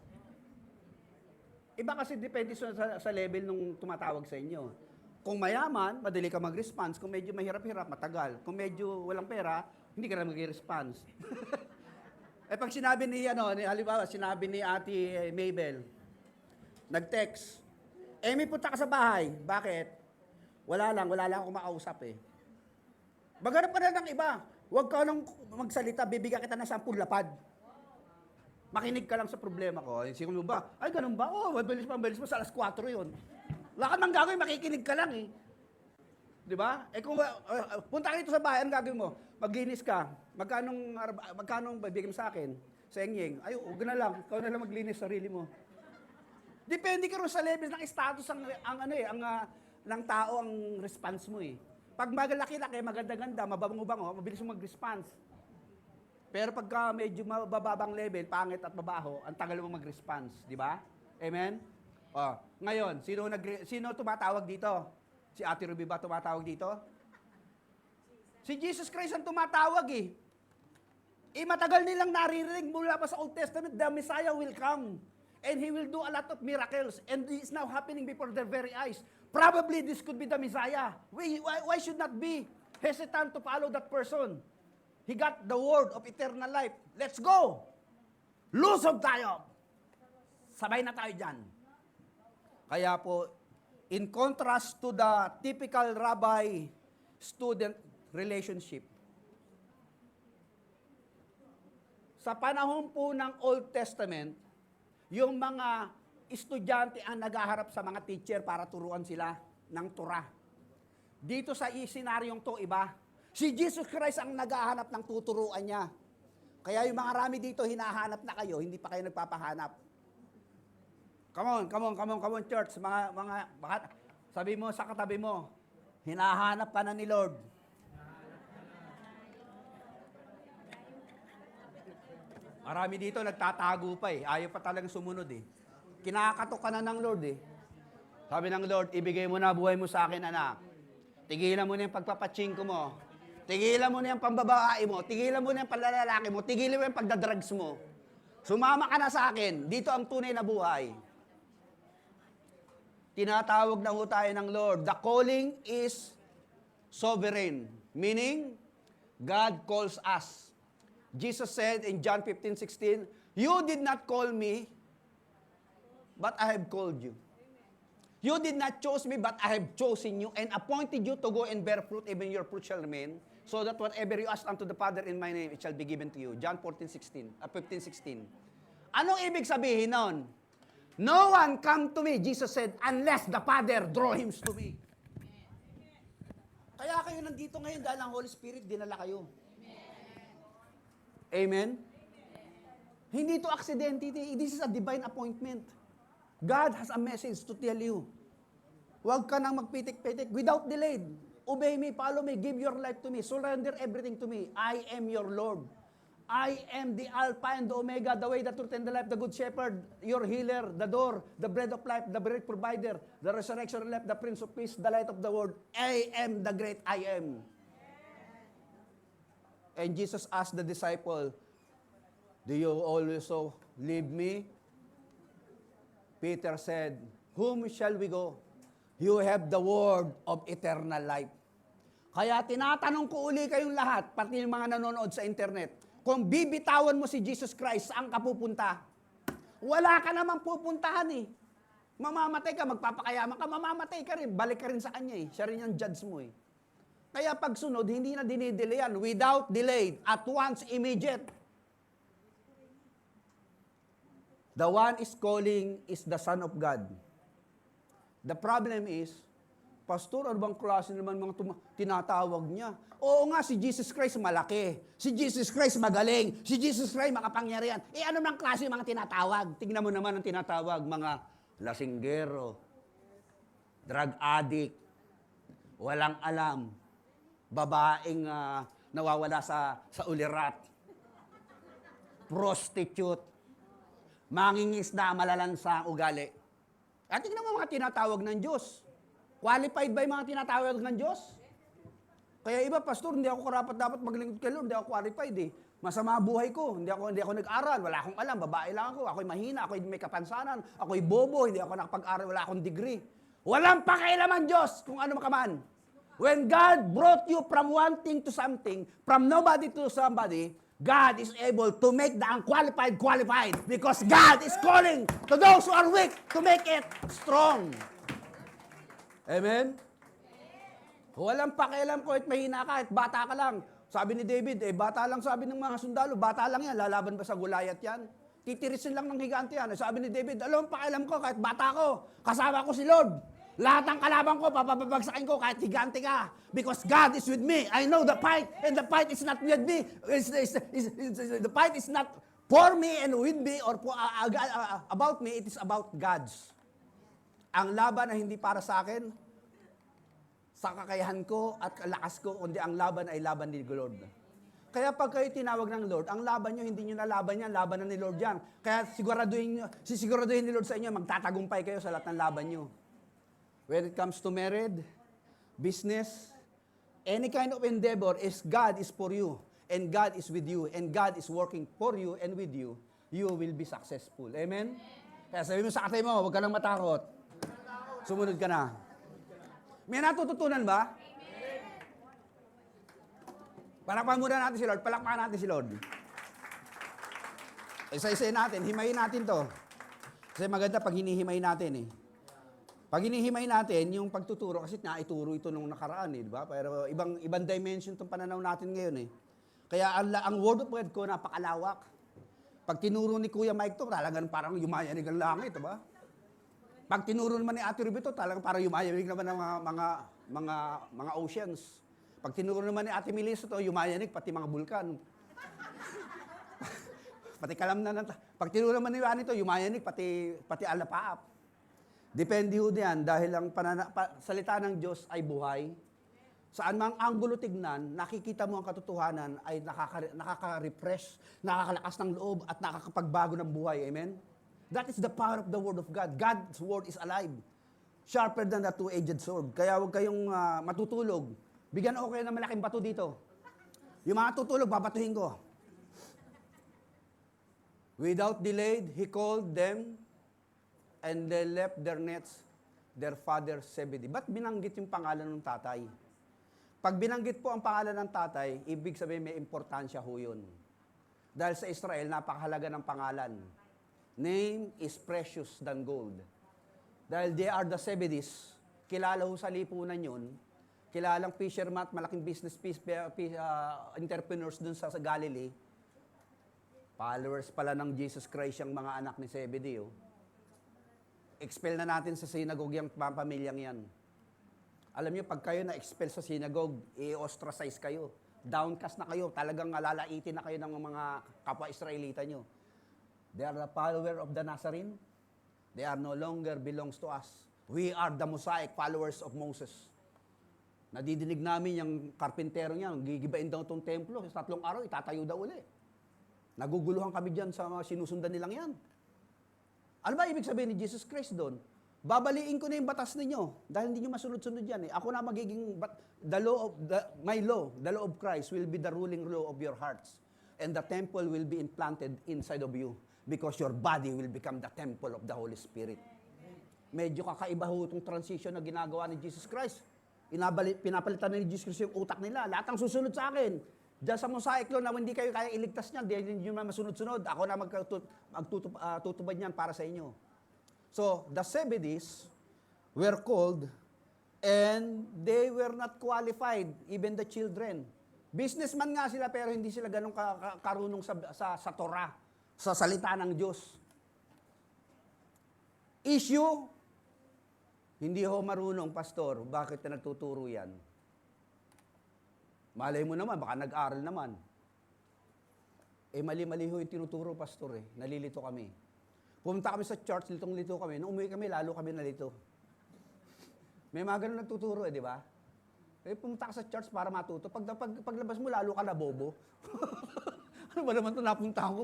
Iba kasi depende sa level nung tumatawag sa inyo. Kung mayaman, madali ka mag-response. Kung medyo mahirap-hirap, matagal. Kung medyo walang pera, hindi ka na mag-response. pag sinabi halimbawa, sinabi ni Ate Mabel, nag-text, may punta ka sa bahay. Bakit? Wala lang ako makausap eh. Maghanap ka na ng iba. Huwag ka nang magsalita, bibigyan kita ng 10 lapad. Makinig ka lang sa problema ko. Siguro ba? Ay, ganun ba? Oh, mabilis pa, sa alas 4 yun. Wala ka nang gagawin, makikinig ka lang eh. Di ba? Kung punta ka dito sa bahay, anong gagawin mo? Maglinis ka. Magkanong bibigyan mo sa akin? Sa engyeng. Ay, huwag na lang. Ikaw na lang maglinis sarili mo. Depende ka rin sa level ng status ng tao ang response mo eh. Pag magalaki-laki, maganda-ganda, mabango-bango, mabilis mo mag-response. Pero pagka medyo mababang level, pangit at mabaho, ang tagal mo mag-response, di ba? Amen? Ngayon, sino tumatawag dito? Si Ate Ruby ba tumatawag dito? Si Jesus Christ ang tumatawag eh. Matagal nilang naririnig mula pa sa Old Testament, the Messiah will come. And He will do a lot of miracles. And it's now happening before their very eyes. Probably this could be the Messiah. Why should not be hesitant to follow that person? He got the word of eternal life. Let's go! Lusob tayo! Sabay na tayo dyan. Kaya po, in contrast to the typical rabbi-student relationship, sa panahon po ng Old Testament, yung mga estudyante ang naghaharap sa mga teacher para turuan sila ng Torah. Dito sa scenaryong to, iba. Si Jesus Christ ang naghahanap ng tuturuan niya. Kaya yung mga rami dito, hinahanap na kayo, hindi pa kayo nagpapahanap. Come on, church. Sabi mo sa katabi mo, hinahanap ka na ni Lord. Marami dito nagtatago pa eh. Ayaw pa talagang sumunod eh. Kinakatok ka na ng Lord eh. Sabi ng Lord, ibigay mo na buhay mo sa akin, anak. Tigilan mo na yung pagpapachingko mo. Tigilan mo na yung pambabae mo. Tigilan mo na yung panlalaki mo. Tigilan mo yung pagdadrugs mo. Sumama ka na sa akin. Dito ang tunay na buhay. Tinatawag na ho tayo ng Lord. The calling is sovereign. Meaning, God calls us. Jesus said in John 15:16, "You did not call me, but I have called you. You did not choose me, but I have chosen you and appointed you to go and bear fruit, even your fruit shall remain, so that whatever you ask unto the Father in my name, it shall be given to you." John 15:16. Anong ibig sabihin nun? No one come to me, Jesus said, unless the Father draw him to me. Kaya kayo nandito ngayon dahil ang Holy Spirit dinala kayo. Amen? Hindi to aksidente. This is a divine appointment. God has a message to tell you. Huwag ka nang magpitik-pitik. Without delay. Obey me, follow me, give your life to me. Surrender everything to me. I am your Lord. I am the Alpha and the Omega, the way, the truth, and the life, the good shepherd, your healer, the door, the bread of life, the bread provider, the resurrection of life, the Prince of Peace, the light of the world. I am the great I am. And Jesus asked the disciple, "Do you also leave me?" Peter said, "Whom shall we go? You have the word of eternal life." Kaya tinatanong ko uli kayong lahat, pati yung mga nanonood sa internet, kung bibitawan mo si Jesus Christ, saan ka pupunta? Wala ka namang pupuntahan eh. Mamamatay ka, magpapakayaman ka, mamamatay ka rin, balik ka rin sa kanya eh. Siya rin yung judge mo eh. Kaya pagsunod, hindi na dinidelayan. Without delay, at once, immediate. The one is calling is the Son of God. The problem is, Pastor, ano bang klase naman mga tinatawag niya? Oo nga, si Jesus Christ malaki. Si Jesus Christ magaling. Si Jesus Christ makapangyarihan. Ano bang klase mga tinatawag? Tingnan mo naman ang tinatawag, mga lasinggero, drug addict, walang alam, babaeng nawawala sa ulirat, prostitute, mangingisda, malalansa ugali. At tingnan mo mga tinatawag ng Diyos. Qualified ba yung mga tinatawag ng Diyos? Kaya iba, Pastor, hindi ako karapat-dapat maglingkod kay Lord, hindi ako qualified eh. Masama buhay ko, hindi ako nag-aral, wala akong alam, babae lang ako, ako'y mahina, ako'y may kapansanan, ako'y bobo, hindi ako nakapag-aral, wala akong degree. Walang pakialaman Diyos kung ano makaman. When God brought you from one thing to something, from nobody to somebody, God is able to make the unqualified qualified because God is calling to those who are weak to make it strong. Amen? Walang pakialam ko at mahina ka at bata ka lang. Sabi ni David, bata lang sabi ng mga sundalo, bata lang yan, lalaban ba sa Goliath yan? Titirisin lang ng higante yan. Sabi ni David, alam mo pakialam ko kahit bata ko, kasama ko si Lord. Lahat ng kalaban ko, papabagsakin ko kahit higante ka. Because God is with me. I know the fight, and the fight is not with me. The fight is not for me and with me or about me. It is about God's. Ang laban ay hindi para sa akin, sa kakayahan ko at lakas ko, kundi ang laban ay laban ni Lord. Kaya pag kayo tinawag ng Lord, ang laban nyo, hindi nyo na laban yan, laban na ni Lord yan. Kaya sisiguraduhin ni Lord sa inyo, magtatagumpay kayo sa lahat ng laban nyo. When it comes to marriage, business, any kind of endeavor, is God is for you, and God is with you, and God is working for you and with you, you will be successful. Amen? Kaya sabi mo sa ate mo, huwag ka nang matakot. Sumunod ka na. May natututunan ba? Palakpakan muna natin si Lord. Palakpakan natin si Lord. Isa-isa natin. Himayin natin to. Kasi maganda pag hinihimay natin eh. Pag hinihimay natin, yung pagtuturo, kasi naituro ito nung nakaraan eh, di ba? Pero ibang dimension itong pananaw natin ngayon eh. Kaya ang word of God ko napakalawak. Pag tinuro ni Kuya Mike to, talagang parang yumayanig ang langit, di ba? Pag tinuro naman ni Ate Rubito, talagang parang yumayanig naman ng mga oceans. Pag tinuro naman ni Ate Melissa to, yumayanig pati mga bulkan. Pati kalamnan. Pag tinuro naman ni Rani to, yumayanig pati alapaap. Depende ho diyan dahil ang salita ng Diyos ay buhay. Saan mang anggulo tignan, nakikita mo ang katotohanan ay nakaka-refresh, nakakalakas ng loob at nakakapagbago ng buhay. Amen? That is the power of the Word of God. God's Word is alive. Sharper than a two-edged sword. Kaya huwag kayong matutulog. Bigyan ako kayo ng malaking bato dito. Yung mga tutulog, babatuhin ko. Without delayed, He called them and they left their nets, their father Zebedee. Ba't binanggit yung pangalan ng tatay? Pag binanggit po ang pangalan ng tatay, ibig sabihin may importansya ho yun. Dahil sa Israel, napakahalaga ng pangalan. Name is precious than gold. Dahil they are the Zebedees, kilala ho sa lipunan yun, kilalang fisherman at malaking business entrepreneurs dun sa Galilee. Followers pala ng Jesus Christ yung mga anak ni Zebedee. Expel na natin sa synagogue yung pamilyang yan. Alam niyo, pag kayo na-expel sa synagogue, i-ostracize kayo. Downcast na kayo. Talagang lalaitin na kayo ng mga kapwa-Israelita nyo. They are the follower of the Nazarene. They are no longer belongs to us. We are the Mosaic followers of Moses. Nadidinig namin yung karpintero niya, gigibain daw itong templo. Sa 3 araw, itatayo daw uli. Naguguluhan kami dyan sa mga sinusundan nilang yan. Ano ba ibig sabihin ni Jesus Christ doon? Babaliin ko na yung batas ninyo dahil hindi nyo masunod-sunod yan eh. Ako na magiging, my law, the law of Christ will be the ruling law of your hearts. And the temple will be implanted inside of you because your body will become the temple of the Holy Spirit. Medyo kakaiba ho itong transition na ginagawa ni Jesus Christ. Pinapalitan na ni Jesus Christ yung utak nila. Lahat ang susunod sa akin. Diyan sa Mosaic Law na hindi kayo kaya iligtas niyan, hindi nyo na masunod-sunod. Ako na magtutubad niyan para sa inyo. So, the Zebedees were called and they were not qualified, even the children. Businessman nga sila pero hindi sila ganun karunong sa Torah, sa salita ng Diyos. Issue, hindi ho marunong, pastor. Bakit na nagtuturo yan? Malay mo naman, baka nag-aral naman. Mali-mali ho yung tinuturo, pastor eh. Nalilito kami. Pumunta kami sa church, litong-lito kami. Nung umuwi kami, lalo kami nalito. May mga ganun nagtuturo eh, di ba? Pumunta ka sa church para matuto. Paglabas mo, lalo ka na bobo. Ano ba naman ito napuntahan ko?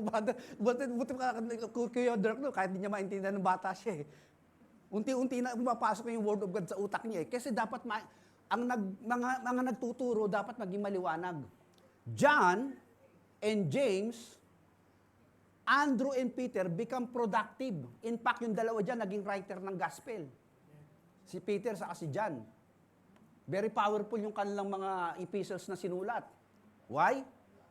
Buti ka, Kuya Dirk, no? Kahit hindi niya maintindihan ng bata siya eh. Unti-unti na pumapasok yung word of God sa utak niya eh. Kasi dapat mga nagtuturo dapat maging maliwanag. John and James, Andrew and Peter become productive. In fact, yung dalawa dyan naging writer ng gospel. Si Peter saka si John. Very powerful yung kanilang mga epistles na sinulat. Why?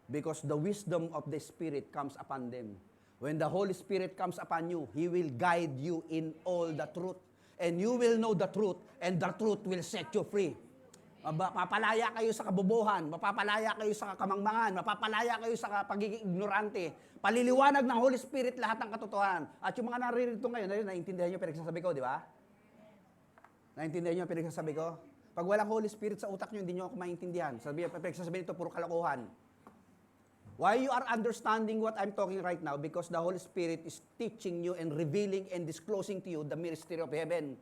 Because the wisdom of the Spirit comes upon them. When the Holy Spirit comes upon you, He will guide you in all the truth. And you will know the truth, and the truth will set you free. Mapapalaya kayo sa kabobohan, mapapalaya kayo sa kamangmangan, mapapalaya kayo sa pagiging ignorante. Paliliwanag ng Holy Spirit lahat ng katotohanan. At yung mga naririto ngayon, naiintindihan nyo pinagsasabi ko, di ba? Naintindihan nyo pinagsasabi ko? Pag walang Holy Spirit sa utak nyo, hindi nyo ako maintindihan. Pinagsasabi nito, puro kalokohan. Why you are understanding what I'm talking right now? Because the Holy Spirit is teaching you and revealing and disclosing to you the mystery of heaven.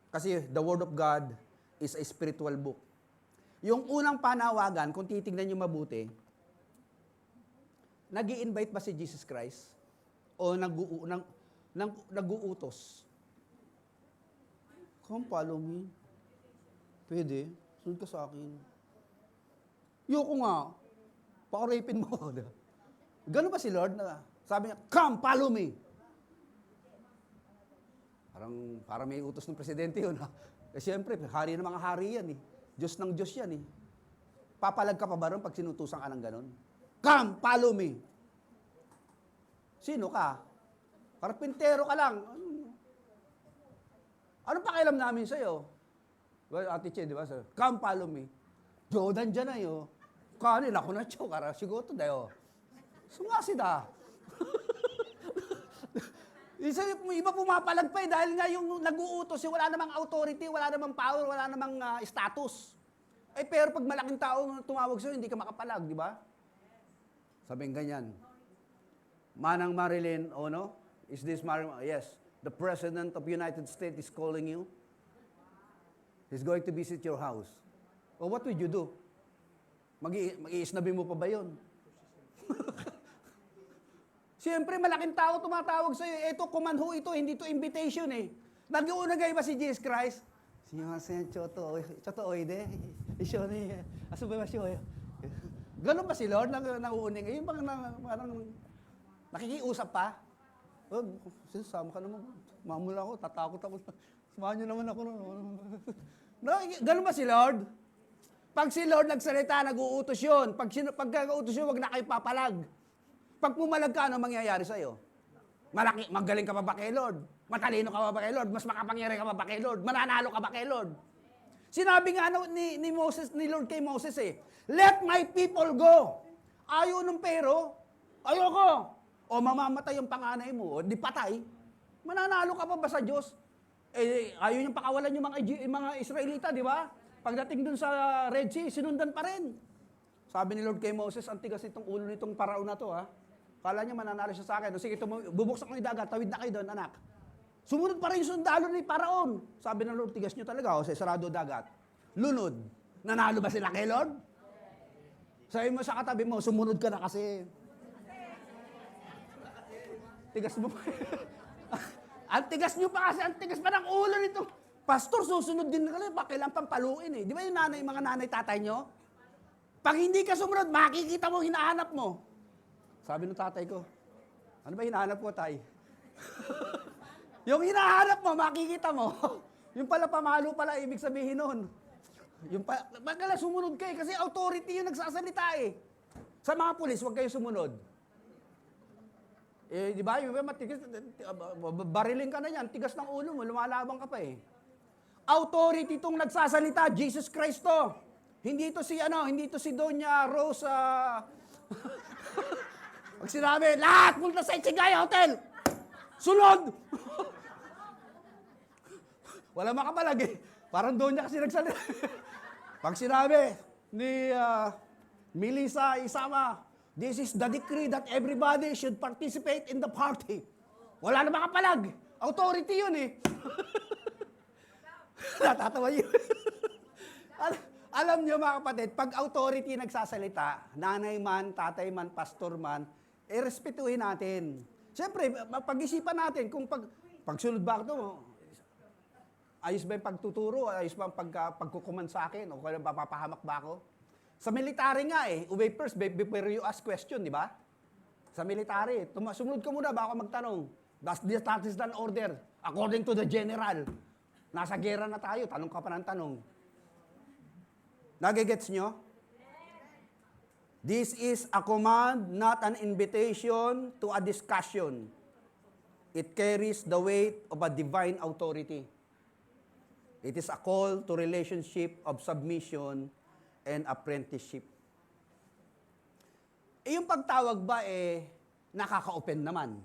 Kasi the Word of God is a spiritual book. Yung unang panawagan, kung titignan nyo mabuti, nag-i-invite ba si Jesus Christ? O nag-uutos? Come follow me. Pwede. Sunod ka sa akin. Yoko nga. Pakorepin mo. Ganun ba si Lord? Sabi niya, come follow me. Parang may utos ng presidente yun. Eh siyempre, hari ng mga hari yan eh. Diyos ng Diyos yan eh. Papalag ka pa ba ron pag sinutusan ka ng ganun? Come, follow me. Sino ka? Karpintero ka lang. Anong pakialam namin sa'yo? Well, Ate Che, di ba? Come, follow me. Jordan dyan na yun. Kanin ako na chow, kara sigoto dayo. Sumasida. Iba pumapalag pa eh, dahil nga yung nag-uutos, wala namang authority, wala namang power, wala namang status. Eh pero pag malaking tao tumawag sa'yo, hindi ka makapalag, di ba? Sabing ganyan. Manang Marilyn, oh no? Is this Marilyn? Yes. The President of United States is calling you. He's going to visit your house. Well, what would you do? Mag-iisnabi mo pa ba yun? Siyempre, malaking tao tumatawag sa'yo. Ito, command ho ito, hindi to invitation eh. Nag-iunagay ba si Jesus Christ? Simasen, choto oide. Isyo ni, asubay masyo. Ganun ba si Lord? Nang-uuning. Yung parang nakikiusap pa. Oh, sama ka naman. Mamula ako, tatakot ako. Samahan nyo naman ako. No, ganun ba si Lord? Pag si Lord nagsalita, nag-uutos yun. Pag nag-uutos yun, wag na kayo papalag. Pag pumalag ka, ano mangyayari sa'yo? Magaling ka pa ba kay Lord? Matalino ka pa ba kay Lord? Mas makapangyari ka pa ba kay Lord? Mananalo ka ba kay Lord? Sinabi nga ni Moses, ni Lord kay Moses eh, let my people go. Ayaw ng pero, ayoko. O mamamatay yung panganay mo, o di patay. Mananalo ka pa ba sa Diyos? Eh, ayaw yung pakawalan yung mga Israelita, di ba? Pagdating dun sa Red Sea, sinundan pa rin. Sabi ni Lord kay Moses, ang tigas itong ulo nitong paraon na to, ha? Kala niya mananalo siya sa akin. O sige, bubuksan ko yung dagat, tawid na kayo doon, anak. Sumunod pa rin yung sundalo ni Paraon. Sabi ng Lord, tigas nyo talaga, o sa sarado dagat. Lunod. Nanalo ba sila kay Lord? Sabi mo sa katabi mo, sumunod ka na kasi. Tigas mo pa. Ang tigas nyo pa kasi, ang tigas pa ng ulo nito. Pastor, susunod din na kayo, kailangan pampaluin eh. Di ba yung mga nanay, tatay nyo? Pag hindi ka sumunod, makikita mo, hinahanap mo. Sabi ng tatay ko, ano ba hinahanap ko, tay? Yung hinahanap mo, makikita mo. Yung pala pamalo pala, ibig sabihin nun. Yung pagkala sumunod kayo, kasi authority yung nagsasalita eh. Sa mga pulis, huwag kayo sumunod. Eh, di ba? Yung matigas, bariling ka na yan, tigas ng ulo mo, lumalabang ka pa eh. Authority itong nagsasalita, Jesus Christ to. Hindi ito si Doña Rosa. Pag sinabi, lahat punta sa Ichigaya Hotel. Sunod! Wala makapalag eh. Parang Doña kasi nagsalita. Pag sinabi ni Melissa Isama, this is the decree that everybody should participate in the party. Wala na makapalag. Authority yun eh. Natatawa yun. Alam niyo mga kapatid, pag authority nagsasalita, nanay man, tatay man, pastor man, respetuhin natin. Siyempre, pag-isipan natin kung pagsunod ba ito, ayos ba yung pagtuturo, ayos ba ang pagkukuman sa akin, o kaya papahamak ba ako? Sa military nga eh, obey first before you ask question, di ba? Sa military, sumunod ka muna bago magtanong. That is an order, according to the general. Nasa gera na tayo, tanong ka pa ng tanong. Nagigets nyo? This is a command, not an invitation to a discussion. It carries the weight of a divine authority. It is a call to relationship of submission and apprenticeship. Yung pagtawag ba nakaka-open naman?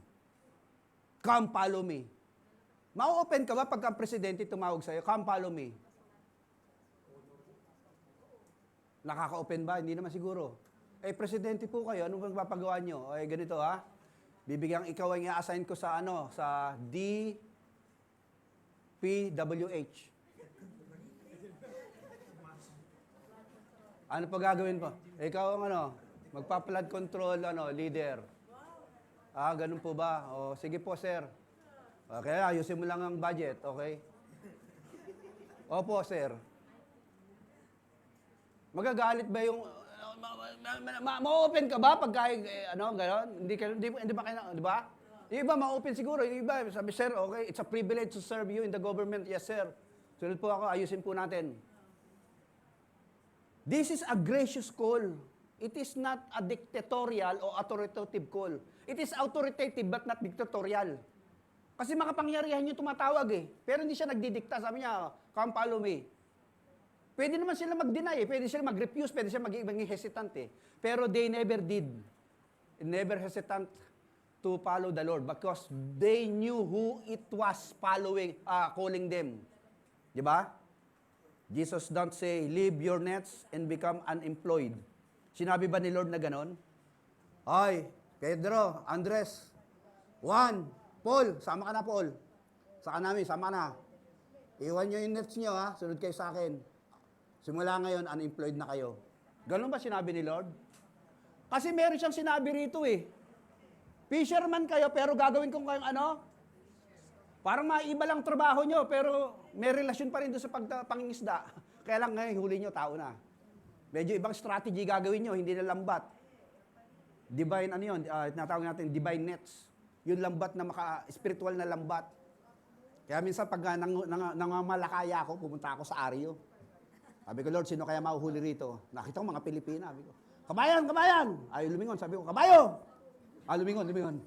Come follow me. Ma-open ka ba pagka ang presidente tumawag sa'yo? Come follow me. Nakaka-open ba? Hindi naman siguro. Presidente po kayo, anong magpapagawa nyo? Ganito ha. Bibigyan ikaw ang i-assign ko sa sa DPWH. Ano pa gagawin po? Ikaw ang magpa-flood control leader. Ganun po ba? Sige po, sir. Okay, ayusin mo lang ang budget, okay? Opo, sir. Magagalit ba yung ma-open ka ba pagka gano'n? Hindi ba kayo, di ba? Yung iba ma-open siguro, yung iba sabi, sir, okay, it's a privilege to serve you in the government. Yes, sir. Sunod po ako, ayusin po natin. This is a gracious call. It is not a dictatorial or authoritative call. It is authoritative but not dictatorial. Kasi makapangyarihan yung tumatawag Pero hindi siya nagdidikta. Sabi niya, come follow me. Pwede naman sila mag-deny Pwede sila mag-refuse, pwede sila maging hesitant Pero they never did. Never hesitant to follow the Lord because they knew who it was calling them. Di ba? Jesus don't say, leave your nets and become unemployed. Sinabi ba ni Lord na ganon? Ay, Pedro, Andres, Juan, Paul, sama ka na, Paul. Saka namin, sama ka na. Iwan nyo yung nets nyo, sunod kayo sa akin. Simula ngayon, unemployed na kayo. Ganon ba sinabi ni Lord? Kasi meron siyang sinabi rito Fisherman kayo, pero gagawin kong kayong parang maiba lang trabaho nyo, pero may relasyon pa rin doon sa pangingisda. Kaya lang ngayon, huli nyo, tao na. Medyo ibang strategy gagawin nyo, hindi na lambat. Divine, tinatawag natin, divine nets. Yung lambat na spiritual na lambat. Kaya minsan pag nangamalakaya ako, pumunta ako sa Aryo. Sabi ko, Lord, sino kaya mahuhuli rito? Nakita ko mga Pilipina. Sabi ko, kabayan, kabayan! Ay, lumingon. Sabi ko, kabayo! Lumingon, lumingon.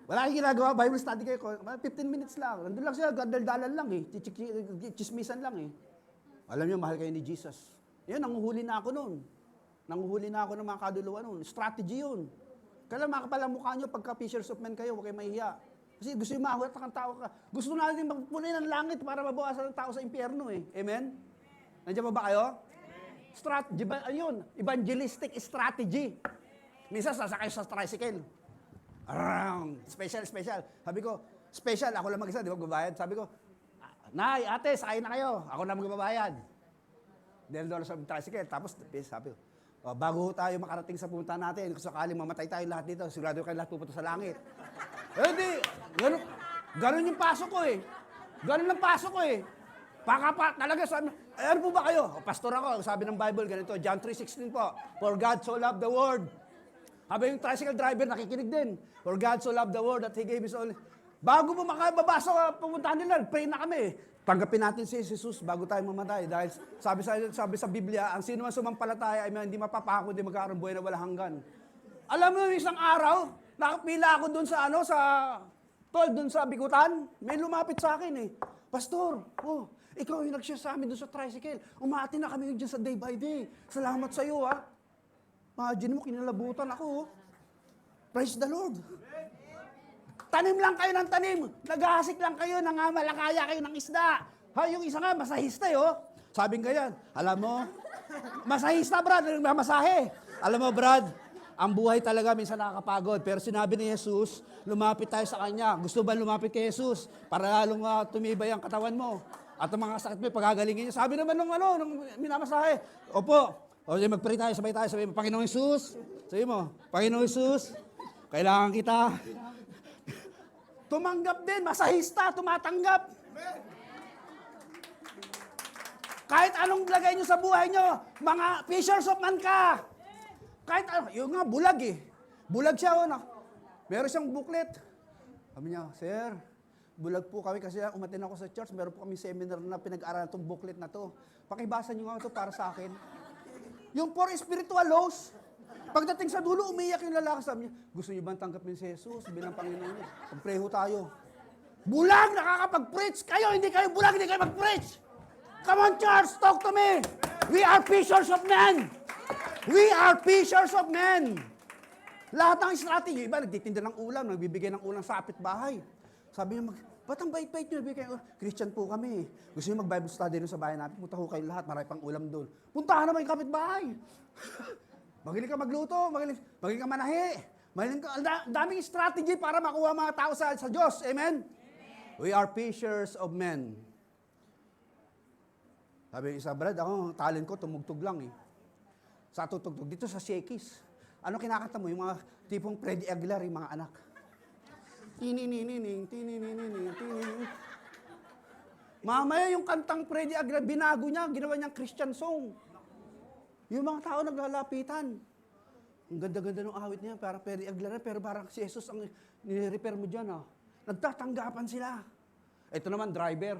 Wala kang ginagawa, Bible study kayo. 15 minutes lang. Nandun lang sila, gandal-dalan lang chismisan lang Alam niyo, mahal kayo ni Jesus. Yun, nanguhuli na ako noon. Nanguhuli na ako ng mga kaduluan noon. Strategy yun. Kaya makapal ang mukha nyo pagka fishers of men kayo, huwag kayo mahihiya. Kasi gusto yung mahulat ng tao ka. Gusto natin magpunay ng langit para mabawasan ng tao sa impyerno Amen? Nandiyan ba kayo? Strategy ba? Ayun, evangelistic strategy. Minsan sasakay sa tricycle. Special. Sabi ko, special, ako lang mag-isa, di ba magbabayad? Sabi ko, Nay, ate, sakay na kayo. Ako na magbabayad. $10 sa tricycle. Tapos, sabi ko, bago tayo makarating sa pumunta natin, kung sakaling mamatay tayo lahat dito, sigurado kayo lahat pupunta sa langit. Hindi, ganun yung pasok ko Ganun ang pasok ko talaga sabi, ano po ba kayo? Pastor ako, sabi ng Bible, ganito, John 3:16 po. For God so loved the world. Habang yung tricycle driver, nakikinig din. For God so loved the world that He gave His only. Bago mo makababasa, pumuntahan nila, pray na kami. Tanggapin natin si Jesus bago tayo mamatay. Dahil sabi sa Biblia, ang sino man sumampalataya ay hindi mapapako, hindi magkakaroon buhay na wala hanggan. Alam mo yung isang araw, nakapila ako dun sa dun sa Bikutan, may lumapit sa akin Pastor, ikaw yung nag-share sa amin dun sa tricycle. Umati na kami dyan sa day by day. Salamat sa iyo Imagine mo, kinalabutan ako Praise the Lord. Tanim lang kayo ng tanim. Naghahasik lang kayo, nangamalakaya kayo ng isda. Yung isa nga, masahista Sabing ganyan, alam mo, masahista, Brad, nagmamasahe. Alam mo, Brad, ang buhay talaga minsan nakakapagod. Pero sinabi ni Jesus, lumapit tayo sa Kanya. Gusto ba lumapit kay Jesus? Para lalong tumibay ang katawan mo. At ang mga sakit mo, pagagalingin niya. Sabi naman nung minamasahe, opo, magpray tayo, sabay tayo. Sabi mo, Panginoong Jesus. Sabi mo, Panginoong Jesus, kailangan kita. Tumanggap din, masahista, tumatanggap. Kahit anong lagay nyo sa buhay nyo, mga fishers of man ka. Kahit yung nga, bulag Bulag siya, meron siyang booklet. Sabi niya, Sir, bulag po kami kasi umatin ako sa church, meron po kami seminar na pinag-aralan itong booklet na to. Pakibasa nyo nga ito para sa akin. Yung for spiritual loss. Pagdating sa dulo, umiyak yung lalaki. Sabi niya, gusto niyo ba tanggapin si Jesus bilang Panginoon niyo? Pagpreho tayo. Bulag, nakakapag-preach. Kayo, hindi kayo bulag, hindi kayo mag-preach. Come on, church, talk to me. We are fishers of men. We are fishers of men. Lahat ng strategy, iba nagtitinda ng ulam, nagbibigay ng ulam sa kapitbahay. Sabi niya, ba't ang bait-bait niyo? Christian po kami. Gusto niyo mag-Bible study rin sa bahay natin? Punta ko kayo lahat, marami pang ulam doon. Puntahan naman yung kapitbahay. Magaling ka magluto, magaling ka manahi. Daming strategy para makuha mga tao sa Diyos. Amen? We are fishers of men. Sabi isa, Brad, ako, talent ko, tumugtog lang eh. Sa tutugtog, dito sa Shakey's. Ano kinakanta mo? Yung mga tipong Freddie Aguilar, yung mga anak. Tininining, tininining, tininining. Mamaya yung kantang Freddie Aguilar, binago niya, ginawa niyang Christian song. Yung mga tao naglalapitan. Ang ganda-ganda ng awit niya, para Freddie Aguilar, pero parang si Jesus ang nire-repair mo dyan. Ah. Nagtatanggapan sila. Ito naman, driver.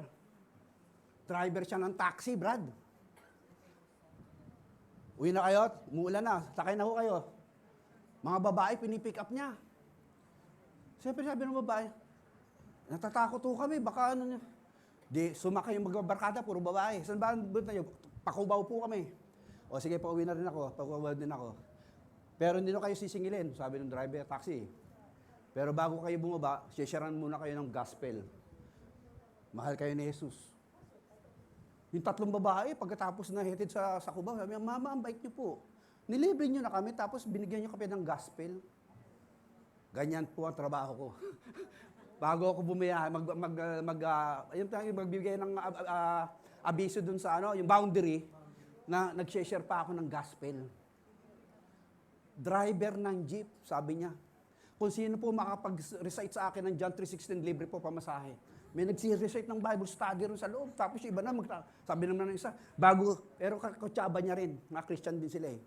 Driver siya ng taxi, Brad. Uwi na kayo, umuulan na, sakay na ho kayo. Mga babae, pinipick up niya. Siyempre sabi ng babae, natatakot ho kami, baka ano niya. Di, sumakay yung magbabarkada, puro babae. Saan ba ang buot na yun? Pakubaw po kami. O sige, pauwi na rin ako, pakubaw din ako. Pero hindi na kayo sisingilin, sabi ng driver, taxi. Pero bago kayo bumaba, sisharan muna kayo ng gospel. Mahal kayo ni Jesus. Yung tatlong babae, pagkatapos na hitid sa kubaw, sabi niya, Mama, ang bait niyo po. Nilibre niyo na kami, tapos binigyan niyo kami ng gospel. Ganyan po ang trabaho ko. Bago ako bumaya, magbibigay ng abiso dun sa yung boundary, na nag-share pa ako ng gospel. Driver ng jeep, sabi niya. Kung sino po makapag-recite sa akin ng John 3:16, libre po pamasahe. May nag-recite ng Bible study rin sa loob. Tapos iba na, sabi naman ng isa, pero kakutsaba niya rin. Mga Christian din sila eh.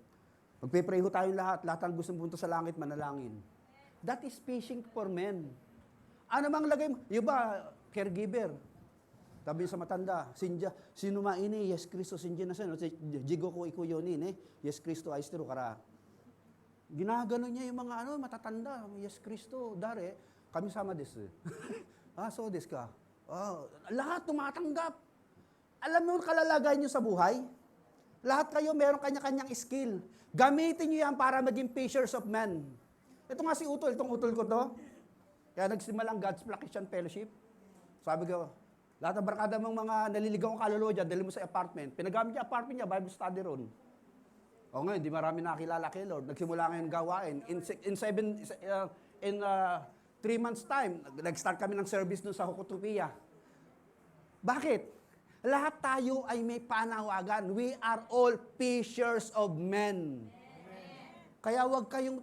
Magpe-pray ho tayong lahat ang gusto punta sa langit, manalangin. That is fishing for men. Ano mang lagay mo? Yung ba, caregiver. Sabi sa matanda, sino maini, yes Kristo, sinja na siya. Jigo ko ikuyonin yes Kristo, aistero kara. Ginagano niya yung mga matatanda, yes Kristo, dare, kami sama des. So des ka. Lahat tumatanggap. Alam mo yung kalalagay niyo sa buhay? Lahat kayo meron kanya-kanyang skill. Gamitin niyo yan para maging fishers of men. Ito nga si Utol, itong Utol ko to. Kaya nagsimula ang God's Plan Christian Fellowship. Sabi ko, lahat ng barkada mong mga naliligaw ang kaluluwa dyan, dali mo sa apartment. Pinagamit niya apartment niya, Bible study ron. O ngayon, di marami nakilala kay Lord. Nagsimula ngayon gawain. In 3 months time, nag-start kami ng service dun sa Hukutupia. Bakit? Lahat tayo ay may panawagan. We are all fishers of men. Amen. Kaya huwag kayong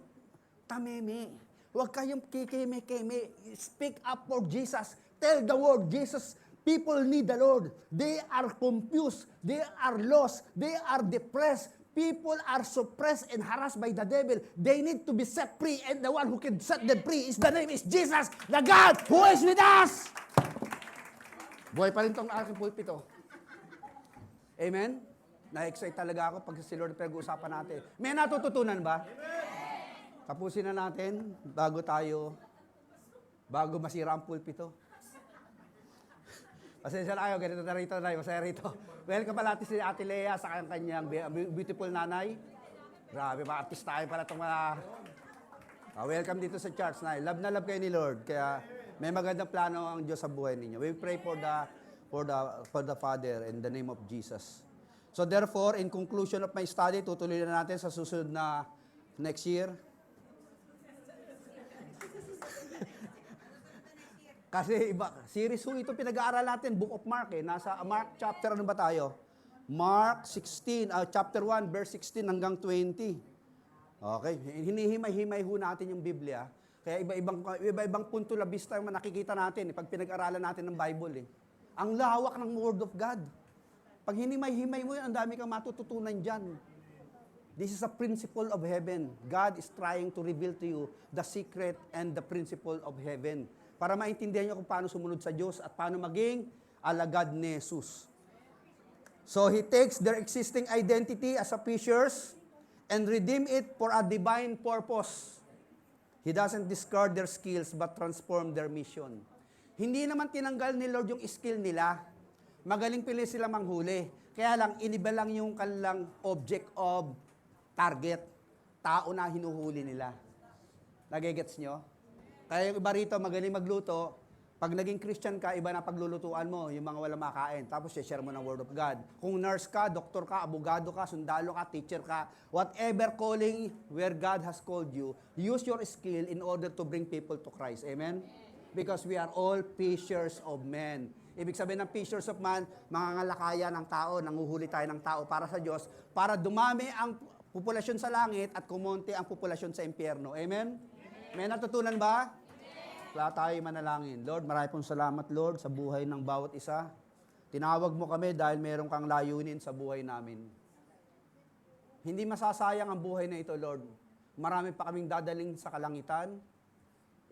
tameme. Huwag kayong kikeme-keme. Speak up for Jesus. Tell the world, Jesus, people need the Lord. They are confused. They are lost. They are depressed. People are suppressed and harassed by the devil. They need to be set free. And the one who can set them free is the name is Jesus, the God who is with us. Buhay pa rin itong aking pulpito. Amen? Na-excite talaga ako pag si Lord pinag-uusapan natin. May natututunan ba? Amen! Tapusin na natin bago masira ang pulpito. Pasensya na kayo, ganito na rito, Nay. Masaya rito. Welcome pala natin si Ate Lea sa kanyang beautiful nanay. Grabe, ma-artist tayo pala itong mga... welcome dito sa church, Nay. Love na love kayo ni Lord. Kaya may magandang plano ang Diyos sa buhay ninyo. We pray for the Father in the name of Jesus. So therefore, in conclusion of my study, tutuloy na natin sa susunod na next year. Kasi series ho ito pinag-aaral natin, Book of Mark Nasa Mark chapter, ano ba tayo? Mark 16, chapter 1, verse 16 hanggang 20. Okay, hinihimay-himay ho natin yung Biblia. Kaya iba-ibang punto labis tayo nakikita natin pag pinag-aralan natin ng Bible. Ang lawak ng Word of God. Pag hinimay-himay mo yan, ang dami kang matututunan dyan. This is a principle of heaven. God is trying to reveal to you the secret and the principle of heaven. Para maintindihan nyo kung paano sumunod sa Diyos at paano maging alagad ni Jesus. So He takes their existing identity as a fishers and redeem it for a divine purpose. He doesn't discard their skills but transform their mission. Hindi naman tinanggal ni Lord yung skill nila. Magaling pili sila manghuli. Kaya lang, iniba lang yung kanilang object of target. Tao na hinuhuli nila. Nagigets nyo? Kaya yung iba rito, magaling magluto. Pag naging Christian ka, iba na paglulutuan mo, yung mga walang makain. Tapos, share mo ng Word of God. Kung nurse ka, doktor ka, abogado ka, sundalo ka, teacher ka, whatever calling where God has called you, use your skill in order to bring people to Christ. Amen? Because we are all fishers of men. Ibig sabihin ng fishers of man, mga ngalakaya ng tao, nanguhuli tayo ng tao para sa Diyos, para dumami ang populasyon sa langit at kumonti ang populasyon sa impyerno. Amen? May natutunan ba? Wala tayo manalangin. Lord, marami pong salamat, Lord, sa buhay ng bawat isa. Tinawag mo kami dahil meron kang layunin sa buhay namin. Hindi masasayang ang buhay na ito, Lord. Marami pa kaming dadaling sa kalangitan,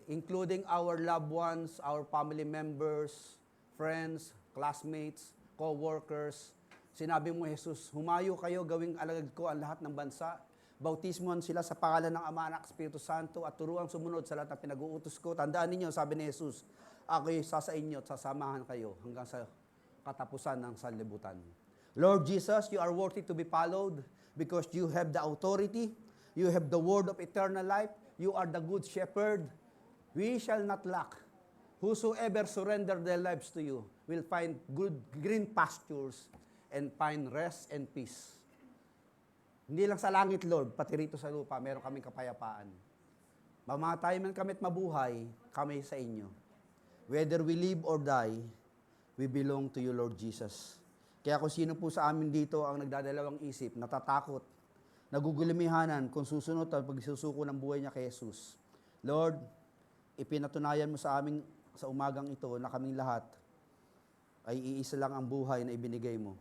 including our loved ones, our family members, friends, classmates, co-workers. Sinabi mo, Jesus, humayo kayo, gawing alagad ko ang lahat ng bansa. Bautismohan sila sa pangalan ng Ama, Anak, Espiritu Santo at turuang sumunod sa lahat ng pinag-uutos ko. Tandaan ninyo, sabi ni Jesus, ako'y sasa inyo at sasamahan kayo hanggang sa katapusan ng sanlibutan. Lord Jesus, you are worthy to be followed because you have the authority, you have the word of eternal life, you are the good shepherd. We shall not lack. Whosoever surrender their lives to you will find good green pastures and find rest and peace. Hindi lang sa langit, Lord, pati rito sa lupa, meron kaming kapayapaan. Mamatay man kami at mabuhay, kami sa inyo. Whether we live or die, we belong to you, Lord Jesus. Kaya kung sino po sa amin dito ang nagdadalawang isip, natatakot, nagugulimihanan kung susunod at pagsusuko ng buhay niya kay Jesus, Lord, ipinatunayan mo sa amin sa umagang ito na kaming lahat ay iisa lang ang buhay na ibinigay mo.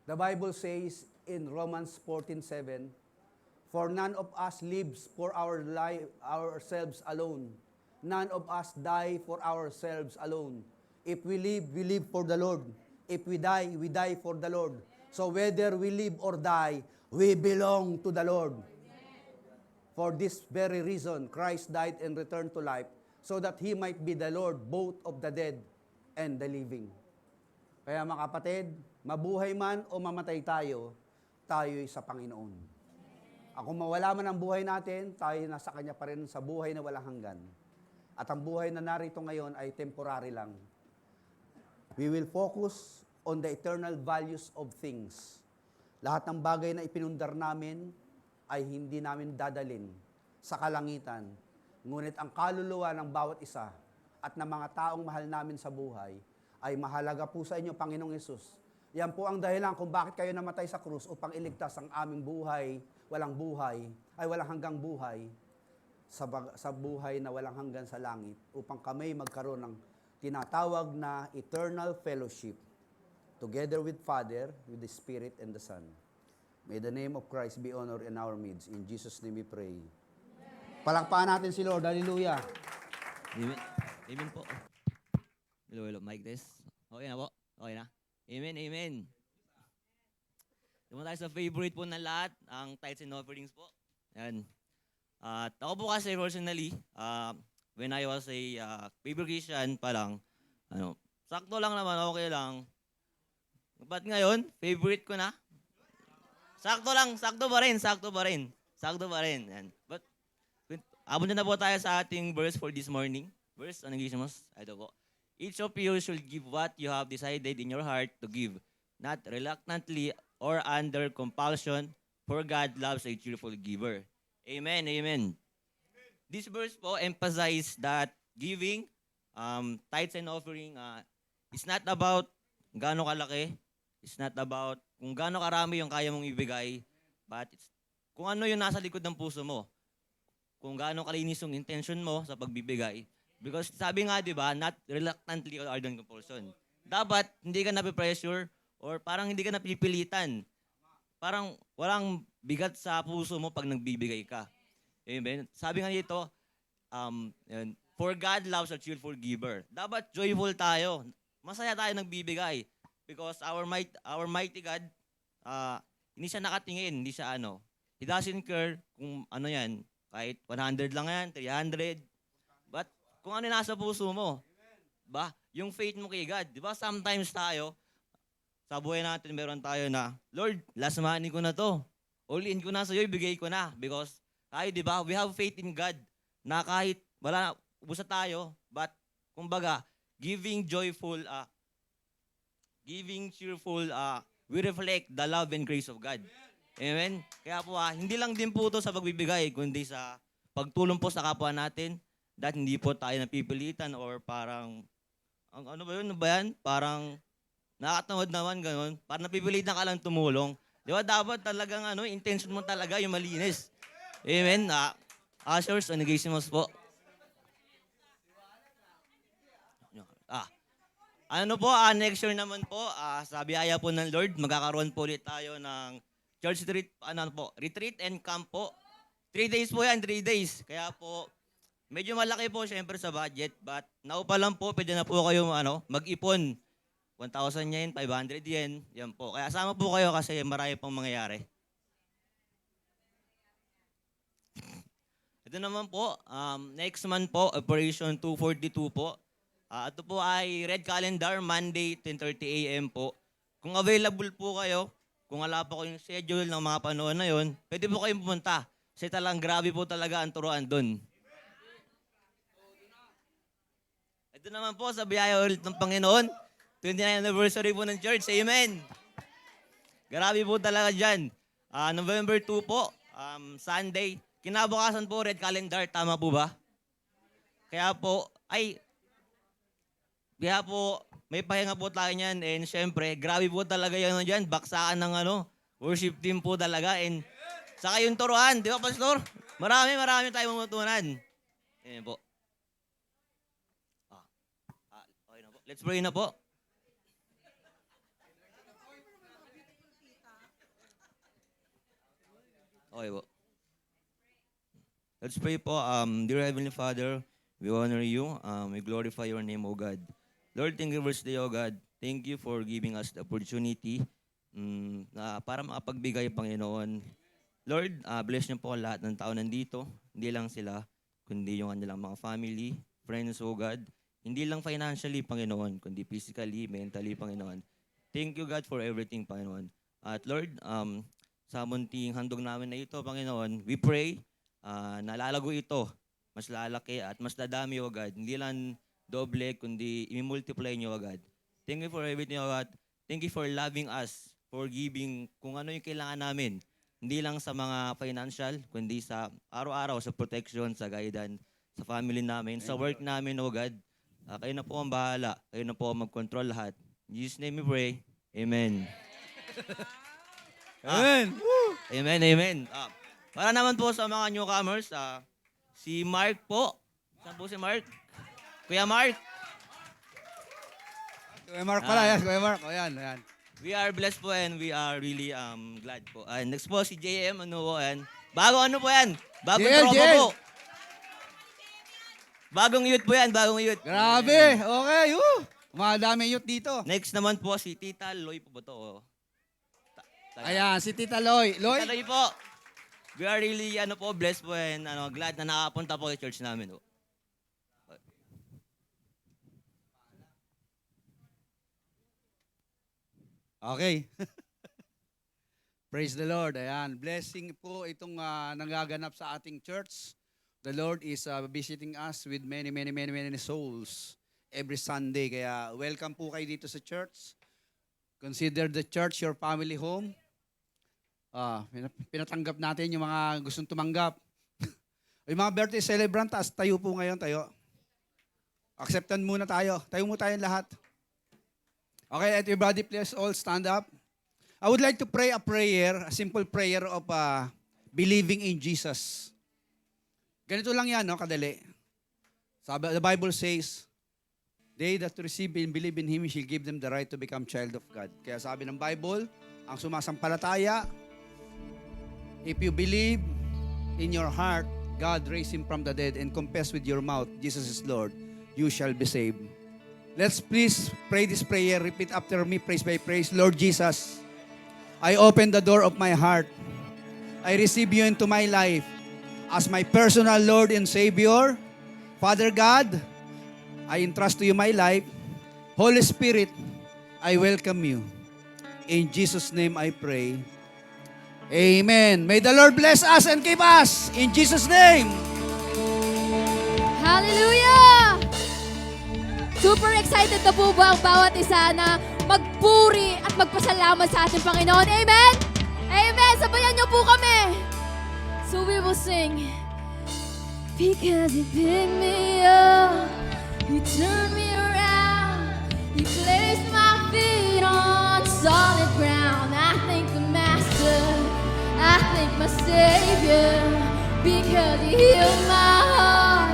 The Bible says in Romans 14:7, for none of us lives for ourselves alone. None of us die for ourselves alone. If we live for the Lord. If we die for the Lord. So whether we live or die, we belong to the Lord. For this very reason, Christ died and returned to life so that He might be the Lord both of the dead and the living. Kaya mga kapatid, mabuhay man o mamatay tayo, tayo'y sa Panginoon. Kung mawala man ang buhay natin, tayo nasa Kanya pa rin sa buhay na walang hanggan. At ang buhay na narito ngayon ay temporary lang. We will focus on the eternal values of things. Lahat ng bagay na ipinundar namin ay hindi namin dadalin sa kalangitan. Ngunit ang kaluluwa ng bawat isa at ng mga taong mahal namin sa buhay ay mahalaga po sa inyo, Panginoong Hesus. Yan po ang dahilan kung bakit kayo namatay sa krus upang iligtas ang aming buhay, walang hanggang buhay, sa buhay na walang hanggan sa langit, upang kami magkaroon ng tinatawag na eternal fellowship, together with Father, with the Spirit, and the Son. May the name of Christ be honored in our midst. In Jesus' name we pray. Palakpakan natin si Lord. Hallelujah. Amen. Amen po. Hello, mic test. Okay na po? Okay na? Amen, amen. Dumaan tayo sa favorite po ng lahat, ang tithes and offerings po. Yan. At ako po kasi personally, when I was a baby Christian pa lang, sakto lang naman, okay lang. Ba't ngayon, favorite ko na? Sakto lang, sakto pa rin. Yan. But, abot na po tayo sa ating verse for this morning. Verse, anong English mo? Ito po. Each of you should give what you have decided in your heart to give, not reluctantly or under compulsion, for God loves a cheerful giver. Amen, amen. This verse po emphasize that giving, tithes and offering, it's not about gaano kalaki, it's not about kung gaano karami yung kaya mong ibigay, but it's kung ano yung nasa likod ng puso mo, kung gaano kalinis yung intention mo sa pagbibigay. Because sabi nga, di ba, not reluctantly or under compulsion. Dapat, hindi ka napipressure or parang hindi ka napipilitan. Parang walang bigat sa puso mo pag nagbibigay ka. Amen? Sabi nga dito, for God loves a cheerful giver. Dapat joyful tayo. masaya tayo nagbibigay. Because our mighty God, hindi siya nakatingin, hindi siya ano. He doesn't care kung ano yan, kahit 100 lang yan, 300. But kung ano nasa puso mo, ba? Yung faith mo kay God, di ba? Sometimes tayo, sa buhay natin, meron tayo na, Lord, last money ko na to. All in ko na sa'yo, ibigay ko na. Because tayo, di ba? We have faith in God na kahit wala, ubos na tayo, but kumbaga, giving cheerful, we reflect the love and grace of God. Amen? Kaya po, hindi lang din po ito sa pagbibigay, kundi sa pagtulong po sa kapwa natin, that hindi po tayo napipilitan or parang, ano ba yan? Parang, nakatamad naman, gano'n. Parang napipilitan ka lang tumulong. Di ba, dapat talagang, intention mo talaga yung malinis. Amen? Ushers, anigisimos po. Next year naman po, sa biyaya po ng Lord, magkakaroon po ulit tayo ng church retreat and camp po. 3 days po yan, 3 days. Kaya po, medyo malaki po syempre sa budget, but now pa lang po, pwede na po kayo mag-ipon. 1,000 yen, 500 yen, yan po. Kaya sama po kayo kasi marami pong mangyayari. Ito naman po, next month po, Operation 242 po. Ito po ay red calendar, Monday, 10:30 a.m. po. Kung available po kayo, kung wala pa kayong schedule ng mga panahon na yon, pwede po kayong pumunta. Kasi talagang grabe po talaga ang turuan doon. Ito naman po sa biyaya ulit ng Panginoon, 29th anniversary po ng church. Amen! Grabe po talaga dyan. November 2 po, Sunday. Kinabukasan po, red calendar. Tama po ba? Kaya po, may pahinga po tayo niyan. And syempre, grabe po talaga yan dyan. Baksakan ng worship team po talaga. And saka yung turuan. Di ba, Pastor? Marami tayong matutunan. Ayan po. Okay na po. Let's pray na po. Okay po. Let's pray po. Dear Heavenly Father, we honor you. We glorify your name, O God. Lord, thank you for this day, O God. Thank you for giving us the opportunity na para makapagbigay, Panginoon. Lord, bless niyo po ang lahat ng tao nandito. Hindi lang sila, kundi yung kanilang mga family, friends, O God. Hindi lang financially, Panginoon, kundi physically, mentally, Panginoon. Thank you, God, for everything, Panginoon. At Lord, sa munting handog namin na ito, Panginoon, we pray na lalago ito, mas lalaki at mas dadami, O God. Hindi lang doble, kundi i-multiply niyo, O God. Thank you for everything, O God. Thank you for loving us, for giving kung ano yung kailangan namin. Hindi lang sa mga financial, kundi sa araw-araw, sa protection, sa guidance, sa family namin, sa work namin, O God. Kayo na po ang bahala. Kayo na po ang mag-control lahat. In Jesus' name we pray. Amen. Amen. Amen. Para naman po sa mga newcomers, si Mark po. Saan po si Mark? Kuya Mark. Kuya Mark pala, yes. Kuya Mark. O yan. We are blessed po and we are really glad po. Next po si JM, and bagong po yan? Bagong JL. tropa po. Bagong youth po yan, bagong youth. Grabe. Okay. Madami youth dito. Next naman po si Tita Loy po ba to? Ayan, si Tita Loy. Loy? Tita Loy po. We are really blessed po and glad na nakapunta po sa church namin. Okay. Praise the Lord. Ayan. Blessing po itong nagaganap sa ating church. The Lord is visiting us with many souls every Sunday. Kaya welcome po kayo dito sa church. Consider the church your family home. Pinatanggap natin yung mga gustong tumanggap. Yung mga birthday celebrant, tayo po ngayon, tayo. Acceptan muna tayo. Tayo mo tayong lahat. Okay, everybody please all stand up. I would like to pray a prayer, a simple prayer of believing in Jesus. Ganito lang yan, kadali. The Bible says, they that receive and believe in Him, He shall give them the right to become child of God. Kaya sabi ng Bible, ang sumasampalataya, if you believe in your heart, God raised Him from the dead and confess with your mouth, Jesus is Lord, you shall be saved. Let's please pray this prayer. Repeat after me, praise by praise. Lord Jesus, I open the door of my heart. I receive you into my life as my personal Lord and Savior. Father God, I entrust to you my life. Holy Spirit, I welcome you. In Jesus' name I pray. Amen. May the Lord bless us and keep us. In Jesus' name. Hallelujah! Super excited na po ba ang bawat isa na magpuri at magpasalamat sa ating Panginoon? Amen? Amen! Sabayan niyo po kami. So we will sing. Because you picked me up, you turned me around, you placed my feet on solid ground. I thank the Master, I thank my Savior, because you healed my heart,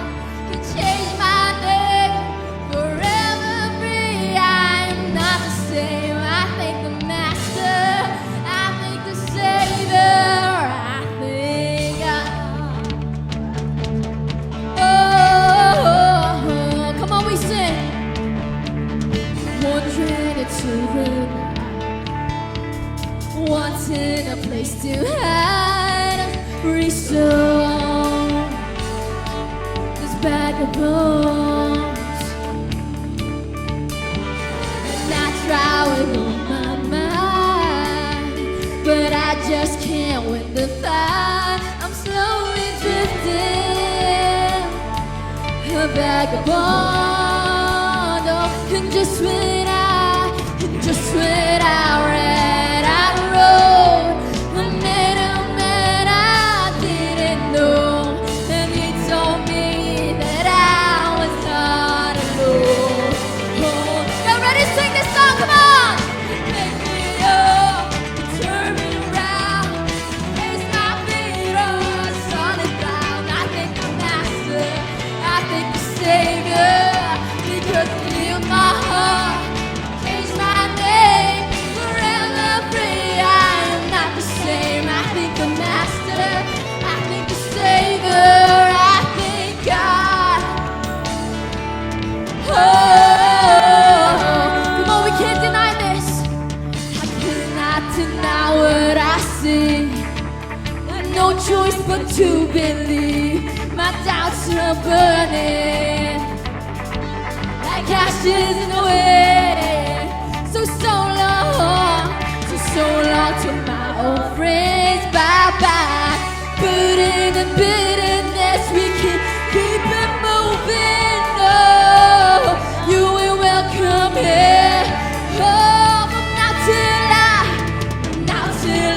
you changed my name, forever free. I am not the same. I thank the Master, I thank the Savior, I thank God. Oh, come on, we sing. Wondering it's so good, wanting a place to hide, restore this bag of bones, and I try with all my mind, but I just can't win the fight. I'm slowly drifting, a bag of bones, oh, and just when I ran out of road, I met a man I didn't know, and he told me that I was not alone. Oh, y'all ready to sing this song? Come on! Pick me up, turn me around, place my feet on solid ground. I thank the Master, I thank the Savior, because he healed my heart, changed my name, forever free. I am not the same. I thank the Master, I thank the Savior, I thank God. Oh, come on, we can't deny this. I cannot deny what I see. Got no choice but to believe. My doubts are burning like ashes in the wind. So long to my old friends. Bye-bye. Burden and bitterness, we can keep it moving. No, you ain't welcome here. Oh, but not till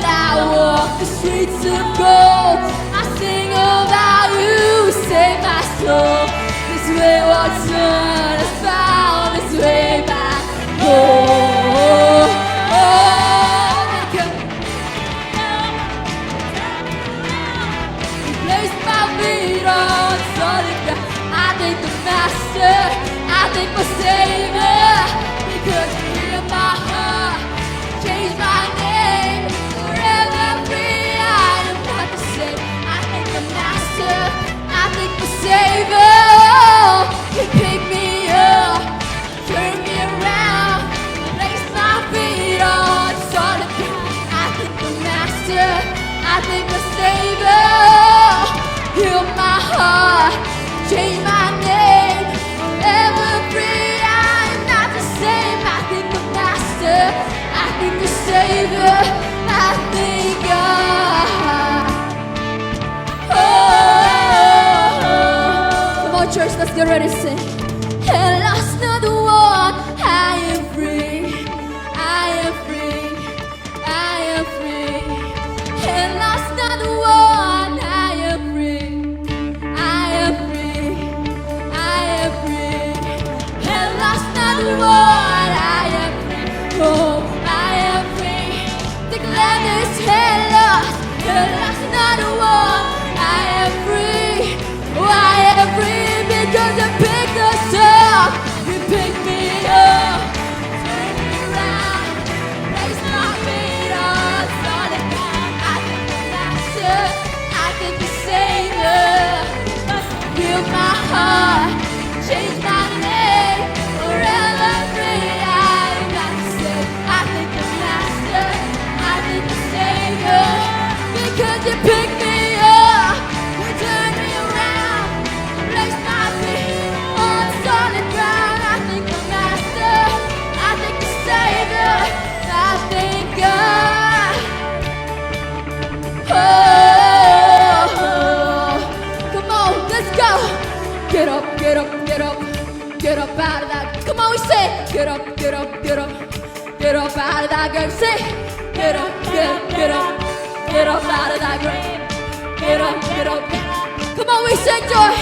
I walk the streets of gold. I sing about you, save my soul. This way what's done is found, this way back home. Place my feet on solid ground. I thank the Master, I thank my Savior, because you healed my heart, changed my name, forever free. I am not the same. I thank the Master, I thank the Savior. He picked me up, turned me around, placed my feet on solid ground. I thank the Master, I thank the Savior, healed my heart, changed my name, forever free. I am not the same. I thank the Master, I thank the Savior, I thank God. Oh, come on, church, let's get ready to sing. At last, another one. I am free. I am free. I am free. At last, another one. I am free. I am free. I am free. At last, another one. I am free. Oh, I am free. Declare this at last. At last, another one. I am free. Oh, I am free because you picked get up, get up, get up. Get up out of that grave. Say, get up, get up, get up. Get up out of that grave. Get up, get up. Come on, we sing joy.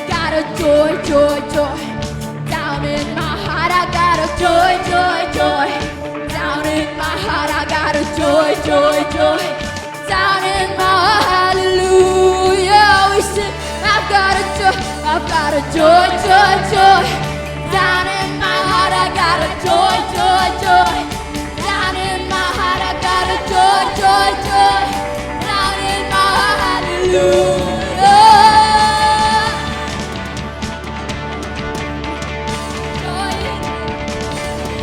Got a joy, joy, joy. Down in my heart, I got a joy, joy, joy. Down in my heart, I got a joy, joy, joy. Down in my heart, hallelujah. We sing, I've got a joy, I've got a joy, joy, joy. Down in my heart, I got a joy, joy, joy. Down in my heart, I got a joy, joy, joy. Down in my heart, hallelujah.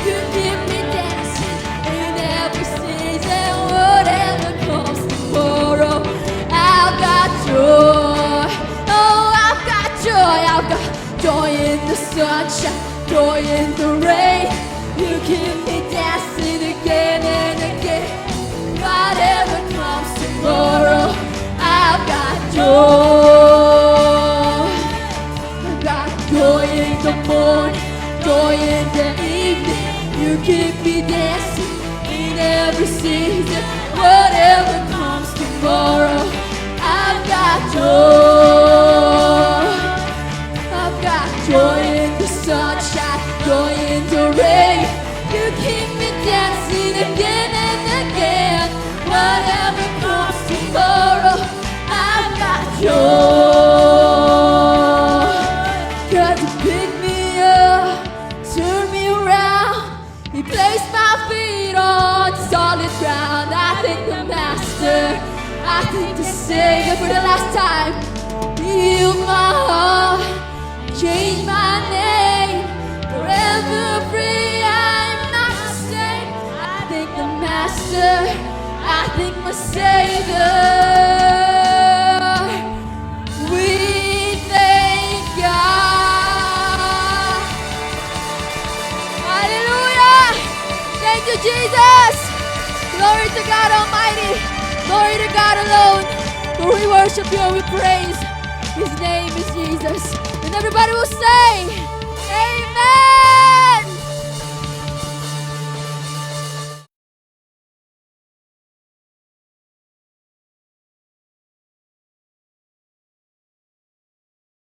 You keep me dancing in every season, whatever comes tomorrow. I've got joy, oh, I've got joy. I've got joy in the sunshine, joy in the rain. You keep me dancing again and again. Whatever comes tomorrow, I've got joy. I've got joy in the morning, joy in the evening. You keep me dancing in every season. Whatever comes tomorrow, I've got joy. I've got joy in the sunshine, joy in the rain. You keep me dancing again and again. Whatever comes tomorrow, I've got joy. God to pick me up, turn me around. He placed my feet on solid ground. I thank the Master, I thank the Savior for the last time. Heal my heart, change my name, forever free, I'm not the same. I thank the Master, I thank my Savior. We thank God. Hallelujah. Thank you, Jesus. Glory to God Almighty. Glory to God alone. For we worship you and we praise. His name is Jesus. And everybody will say, Amen.